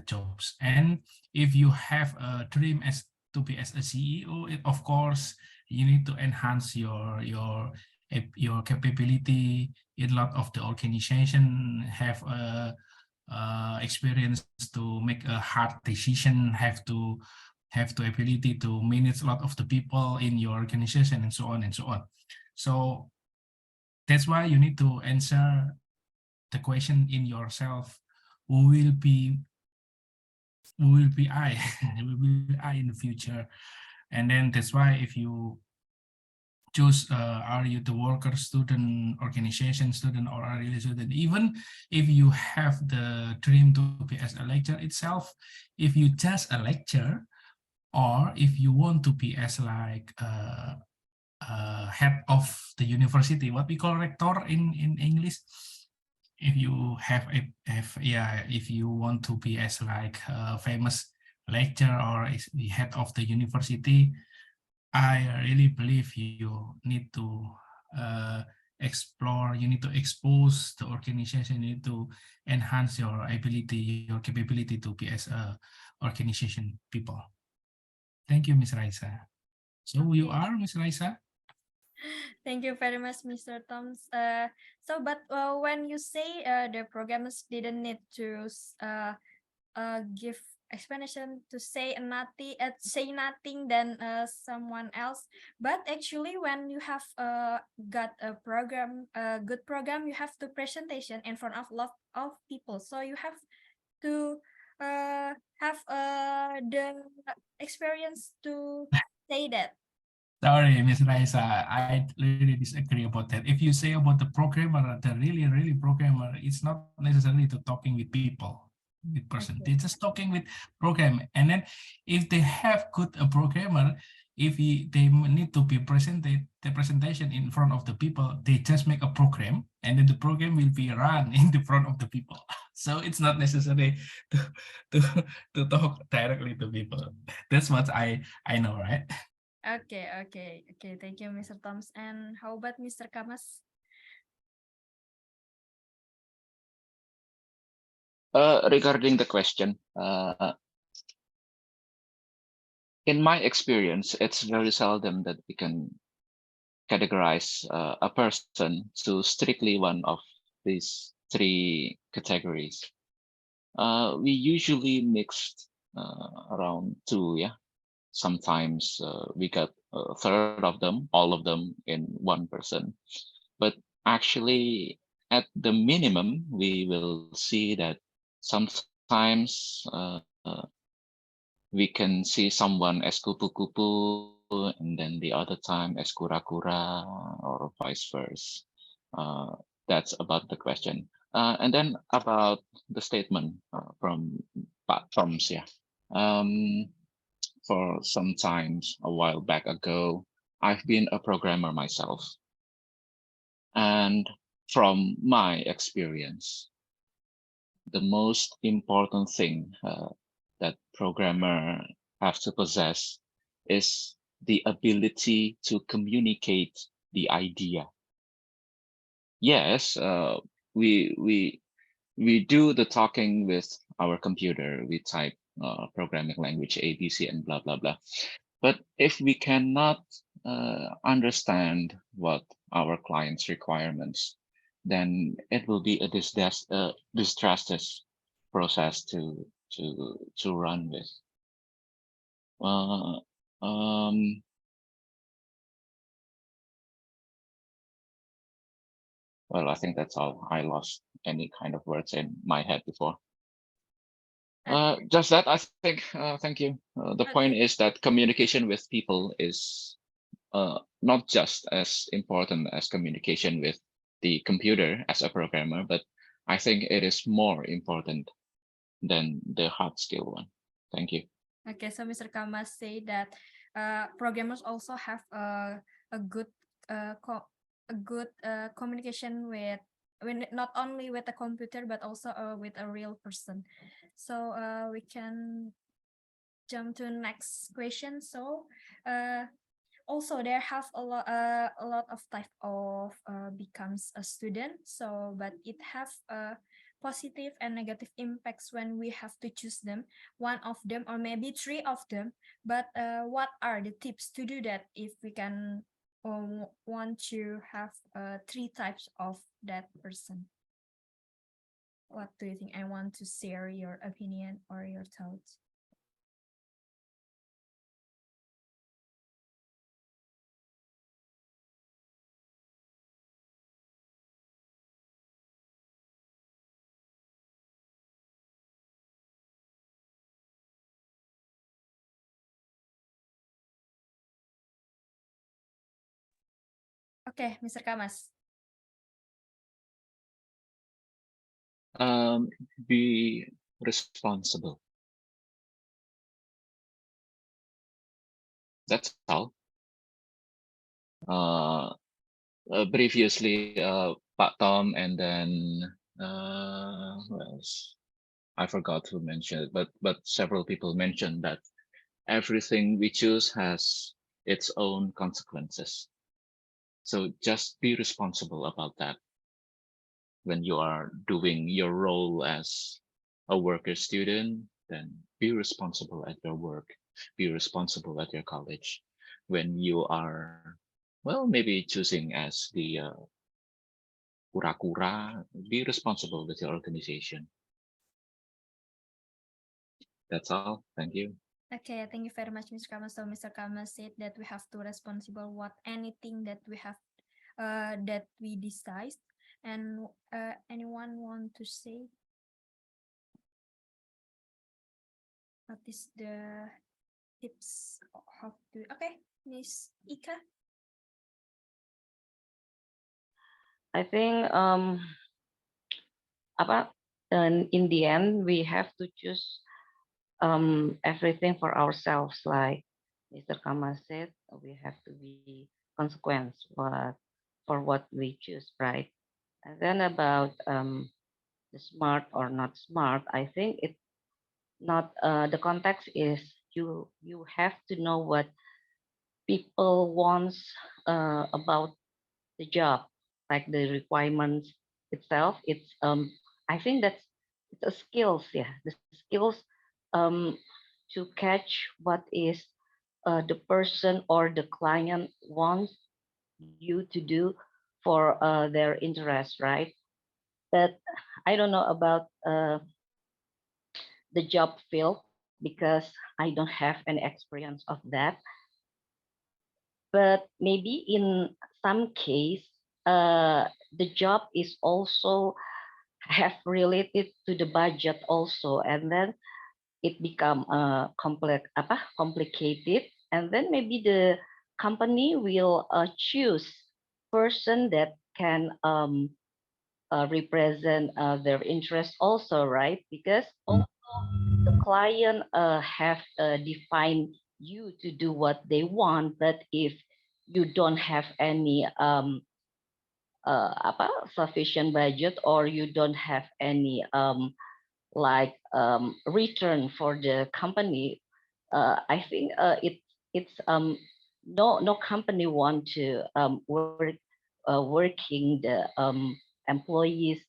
jobs. And if you have a dream as to be as a CEO, of course you need to enhance your capability. In a lot of the organization have experience to make a hard decision, have the ability to manage a lot of the people in your organization, and so on and so on. So that's why you need to answer the question in yourself: who will be I? Who will be I in the future? And then that's why if you choose are you the worker, student, organization student, or are you a student, even if you have the dream to be as a lecturer itself, if you just a lecturer, or if you want to be as like head of the university, what we call rector in English. If you if you want to be as like a famous lecturer or the head of the university, I really believe you need to explore, you need to expose the organization, you need to enhance your ability, your capability to be as a organization people. Thank you, Ms. Raisa. So who you are, Ms. Raisa? Thank you very much, Mr. Toms. But when you say the programmers didn't need to give explanation to say nothing than someone else, but actually when you have got a good program, you have the presentation in front of lot of people, so you have to have the experience to say that. Sorry, Ms. Raisa, I really disagree about that. If you say about the programmer, the really programmer, it's not necessarily to talking with people, with person. They're just talking with program. And then if they have good a programmer, if they need to be presented the presentation in front of the people, they just make a program, and then the program will be run in the front of the people. So it's not necessary to talk directly to people. That's what I know, right? Okay. Thank you, Mr. Toms. And how about Mr. Kamas? Regarding the question, in my experience, it's very seldom that we can categorize a person to strictly one of these three categories. We usually mixed around two, yeah. Sometimes we got a third of them, all of them in one person. But actually, at the minimum, we will see that sometimes we can see someone as kupu-kupu and then the other time as kura-kura or vice versa. That's about the question. And then about the statement from Pak Toms, yeah. For some times, a while back ago, I've been a programmer myself. And from my experience, the most important thing that programmer have to possess is the ability to communicate the idea. Yes, we do the talking with our computer. We type programming language ABC and blah blah blah. But if we cannot understand what our client's requirements, then it will be a disastrous process to run with. Uh, um, well, I think that's all. I lost any kind of words in my head before. Just that, I think, thank you. The point is that communication with people is not just as important as communication with the computer as a programmer, but I think it is more important than the hard skill one. Thank you. Okay, so Mr. Kamas say that programmers also have a good communication with not only with a computer but also with a real person. So we can jump to next question. So also there have a lot of type of becomes a student. So but it have positive and negative impacts when we have to choose them, one of them or maybe three of them. But what are the tips to do that if we can want to have three types of that person? What do you think? I want to share your opinion or your thoughts. Okay, Mr. Kamas. Be responsible. That's all. Previously, Pak Tom and then who else? I forgot who mentioned it, but several people mentioned that everything we choose has its own consequences. So just be responsible about that when you are doing your role as a worker student. Then be responsible at your work, be responsible at your college. When you are, well, maybe choosing as the kura-kura, be responsible with your organization. That's all. Thank you. Okay, thank you very much, Mr. Kamas. So Mr. Kamas said that we have to responsible what anything that we have that we decide. And anyone want to say what is the tips of how to? Okay, Miss Ika. I think apa and in the end we have to choose everything for ourselves, like Mr. Kamal said, we have to be consequence for what we choose, right? And then about the smart or not smart, I think it not the context is you have to know what people wants about the job, like the requirements itself. It's I think that's it's a skills, yeah, the skills um to catch what is the person or the client wants you to do for their interest, right? But I don't know about the job field because I don't have any experience of that. But maybe in some case, the job is also have related to the budget also, and then it become complicated, and then maybe the company will choose person that can represent their interest also, right? Because also the client have defined you to do what they want, but if you don't have any sufficient budget, or you don't have any return for the company, I think it's no company want to working the employees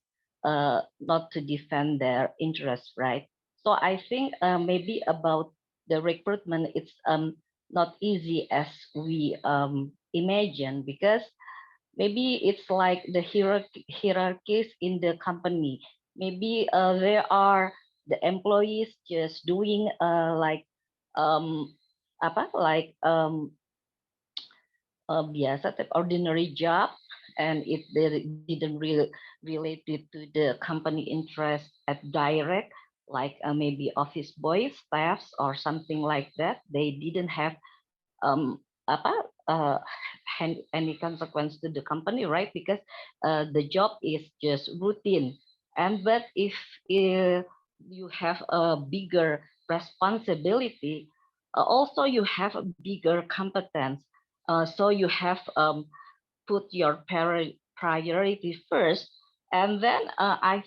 not to defend their interests, right? So I think maybe about the recruitment, it's not easy as we imagine, because maybe it's like the hierarchies in the company. Maybe there are the employees just doing like like biasa type ordinary job, and it didn't really relate it to the company interest at direct, like maybe office boys, staffs, or something like that. They didn't have apa any consequence to the company, right? Because the job is just routine. And but if you have a bigger responsibility, also you have a bigger competence. So you have put your priority first, and then I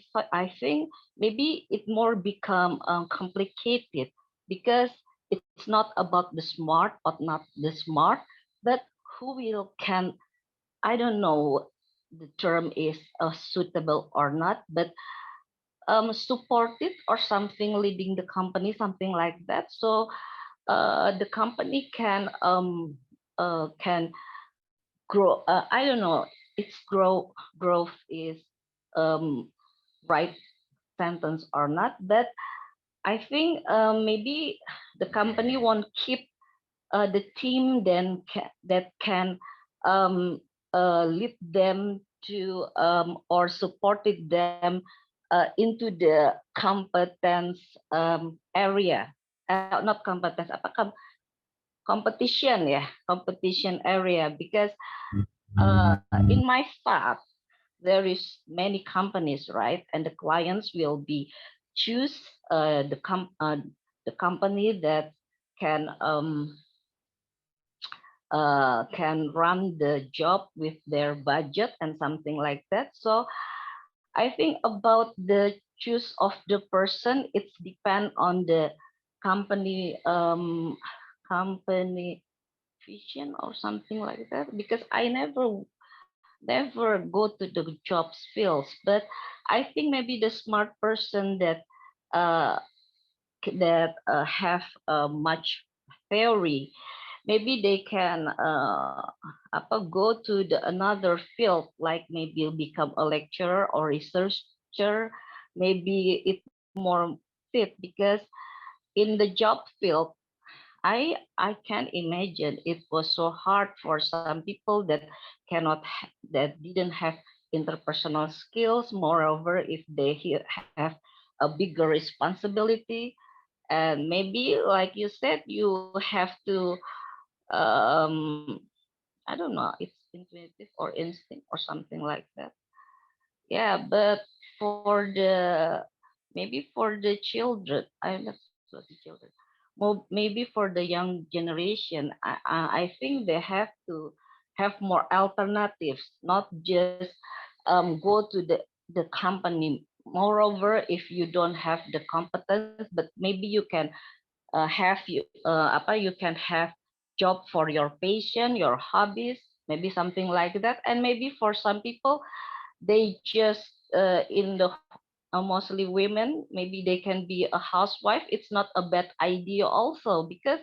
think maybe it more become complicated, because it's not about the smart or not the smart, but who will can, I don't know the term is suitable or not, but support it or something, leading the company, something like that. So the company can grow. I don't know. It's growth is um, right sentence or not, but I think maybe the company won't keep the team then that can um, lead them to or supported them into the competence area, not competence, apa competition, yeah, competition area, because in my staff there is many companies, right? And the clients will be choose the company that can run the job with their budget and something like that. So I think about the choose of the person, it's depend on the company company vision or something like that, because I never go to the jobs fields, but I think maybe the smart person that uh, have much theory, maybe they can go to the another field, like maybe become a lecturer or researcher. Maybe it more fit, because in the job field, I can imagine it was so hard for some people that that didn't have interpersonal skills. Moreover, if they have a bigger responsibility, and maybe like you said, you have to I don't know, it's intuitive or instinct or something like that. Yeah, but for the maybe for the children, I'm not for the children. Well, maybe for the young generation, I think they have to have more alternatives, not just go to the company. Moreover, if you don't have the competence, but maybe you can you can have job for your passion, your hobbies, maybe something like that. And maybe for some people, they just in the mostly women, maybe they can be a housewife. It's not a bad idea also, because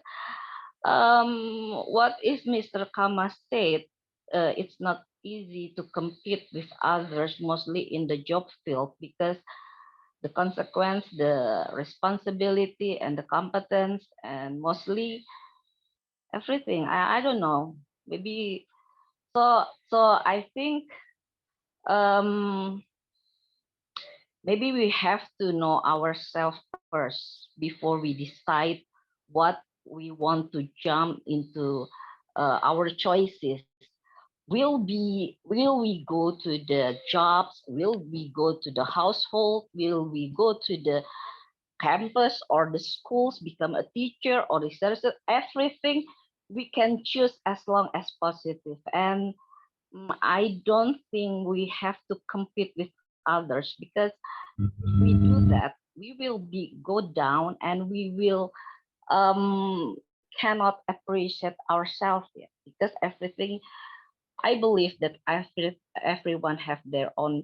what is Mr. Kama said, it's not easy to compete with others, mostly in the job field, because the consequence, the responsibility, and the competence, and mostly everything. I don't know. Maybe so I think um maybe we have to know ourselves first before we decide what we want to jump into our choices. Will we go to the jobs? Will we go to the household? Will we go to the campus or the schools, become a teacher or researcher? Everything we can choose as long as positive. And I don't think we have to compete with others, because if we do that, we will go down, and we will cannot appreciate ourselves yet, because everything, I believe that everyone have their own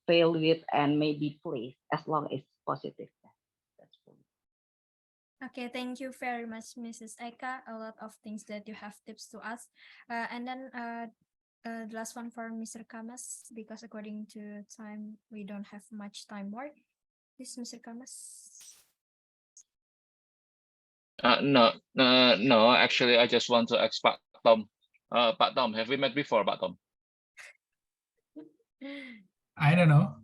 failure and maybe place, as long as it's positive. That's for me. Okay, thank you very much, Mrs. Eka. A lot of things that you have tips to us. And then the last one for Mr. Kamas, because according to time, we don't have much time more. This Mr. Kamas. No. Actually, I just want to ask Pak Tom. Pak Tom, have we met before, Pak Tom? I don't know.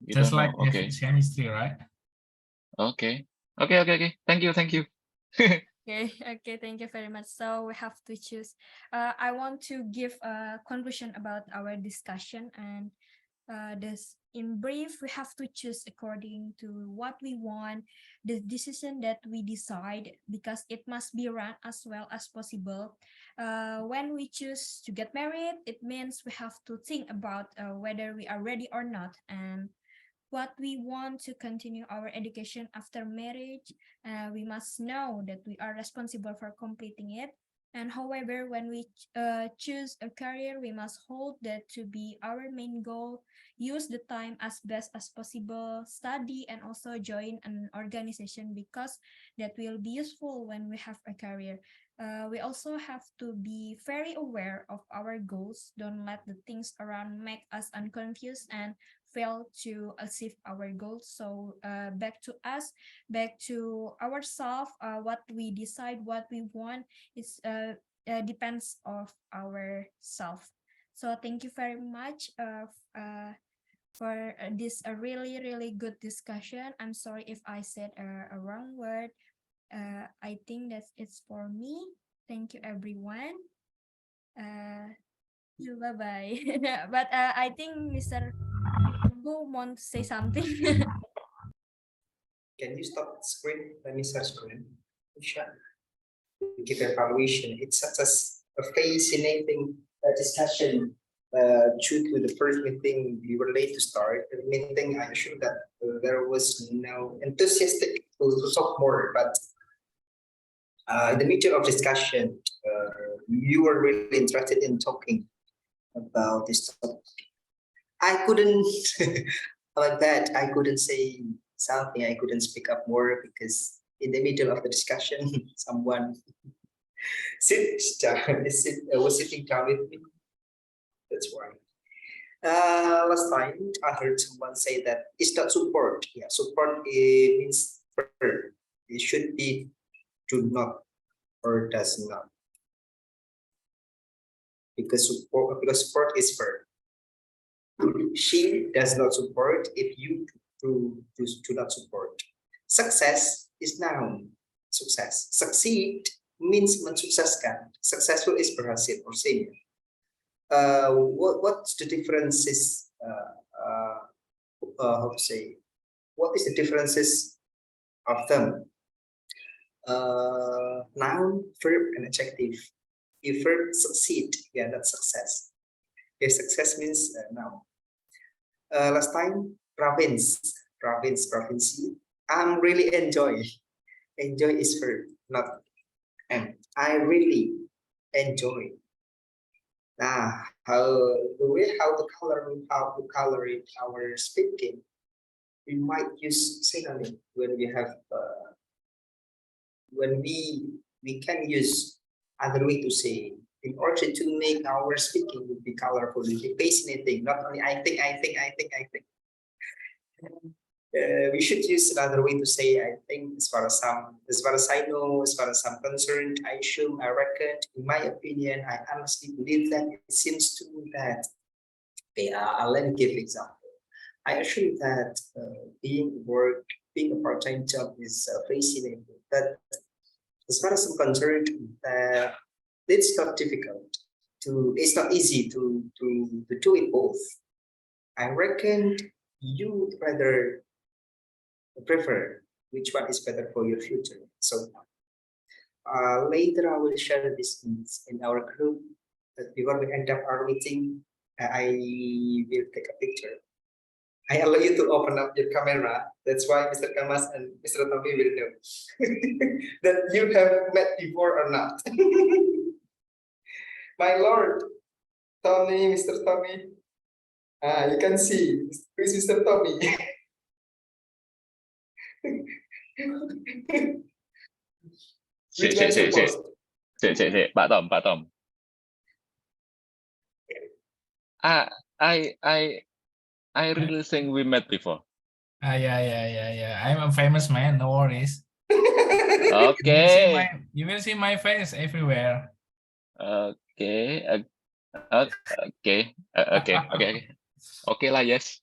You Just don't like know? Okay. chemistry, right? Okay. Thank you. Okay, okay, thank you very much. So we have to choose. I want to give a conclusion about our discussion, and this in brief, we have to choose according to what we want, the decision that we decide, because it must be run as well as possible. When we choose to get married, it means we have to think about whether we are ready or not, and what we want to continue our education after marriage. We must know that we are responsible for completing it. And however, when we choose a career, we must hold that to be our main goal, use the time as best as possible, study, and also join an organization, because that will be useful when we have a career. We also have to be very aware of our goals. Don't let the things around make us unconfused and fail to achieve our goals. So back to us, back to ourselves, what we decide, what we want is depends of ourself. So thank you very much for this a really good discussion. I'm sorry if I said a wrong word. I think that it's for me. Thank you, everyone. Bye bye. But I think Mr. Who want to say something? Can you stop the screen? Let me share screen. Sure. Give evaluation. It's such a fascinating discussion. Due to the first meeting, we were late to start. The meeting, I assume that there was no enthusiastic to talk more, but in the middle of discussion, you were really interested in talking about this topic. I couldn't like that. I couldn't say something. I couldn't speak up more because in the middle of the discussion, someone was sitting down with me. That's why. Last time I heard someone say that it's not support. Yeah, support means verb. It should be do not or does not. Because support is verb. She does not support if you do not support. Success is noun. Success. Succeed means mensukseskan. Successful is berhasil or same. What's the differences? How to say? What is the differences of them? Noun, verb, and adjective. If verb succeed, yeah, that's success. Yeah, success means noun. Last time, province, province. I'm really enjoy. Enjoy is verb, not and I really enjoy. Now, how to color it our speaking. We might use synonym when we have when we can use other way to say in order to make our speaking would be colorful, would be fascinating. Not only I think. We should use another way to say I think. As far as I know, as far as I'm concerned, I assume, I reckon, in my opinion, I honestly believe that it seems to me that. Okay, let me give an example. I assume that being a part-time job is fascinating, but as far as I'm concerned, it's not difficult it's not easy to do it both. I reckon you would rather prefer which one is better for your future. So later I will share this in our group. But before we end up our meeting, I will take a picture. I allow you to open up your camera. That's why Mr. Kamas and Mr. Tommy will know that you have met before or not. My lord, Tommy, Mr. Tommy. You can see, who is Mr. Tommy? Pak Tom. I really think we met before. Yeah. I'm a famous man. No worries. Okay. You will see my face everywhere. Okay. Okay. Okay. Okay lah, yes.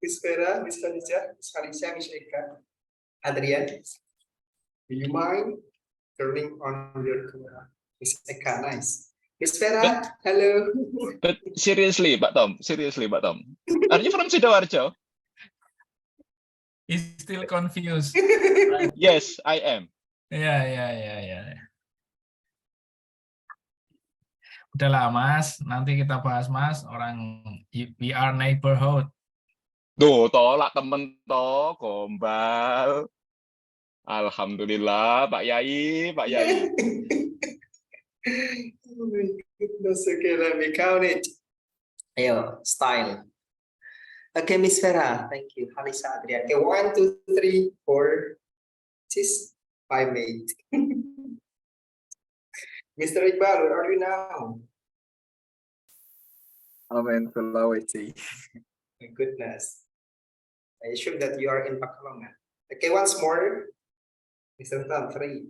Miss Vera, Miss Khadija, Miss Khadija, Miss Eka, Adrian, do you mind turning on your camera? Miss Eka, nice. Miss Vera, hello. But seriously, Pak Tom. Are you from Sidoarjo? He's still confused. Yes, I am. Ya. Udahlah Mas, nanti kita bahas Mas, orang we are neighborhood. Duh, tolak temen toh, gombal. Alhamdulillah, Pak Yai. Oh my goodness, okay, let me count it. Ayo, style. Okay, Miss Vera, thank you. Halisa Adrian. Okay, 1, 2, 3, 4, 6, 5, 8. Mr. Iqbal, where are you now? I'm in Sulawesi. My goodness. I assume that you are in Pekalongan. Okay, once more. Mr. Tom, 3.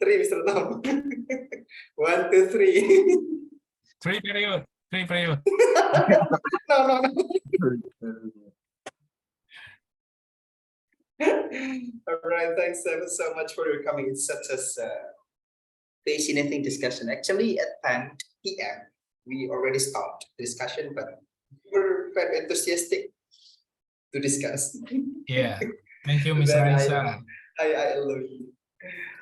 3, Mr. Tom. 1, 2, 3. 3 period. No. All right, thanks so much for your coming. It's such a fascinating discussion. Actually, at 10 p.m., we already stopped the discussion, but we were very enthusiastic to discuss. Yeah, thank you, Miss Raisa. I love you.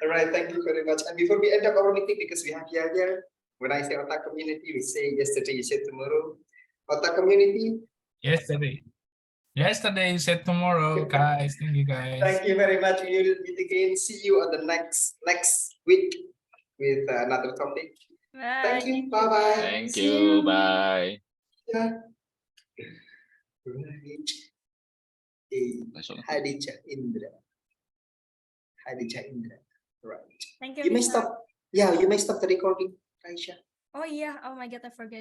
All right, thank you very much. And before we end up our meeting, because we have Yaya, when I say Otak community, we say yesterday, you said tomorrow. Otak community. Yesterday you said tomorrow, guys. Thank you, guys. Thank you very much. We will meet again. See you on the next week with another topic. Bye. Thank you. Bye bye. Thank you. Bye. Yeah. Hadija Indra. Right. Thank you, You may Miss. stop. Yeah, you may stop the recording, Aisha. Oh yeah. Oh my God, I forget.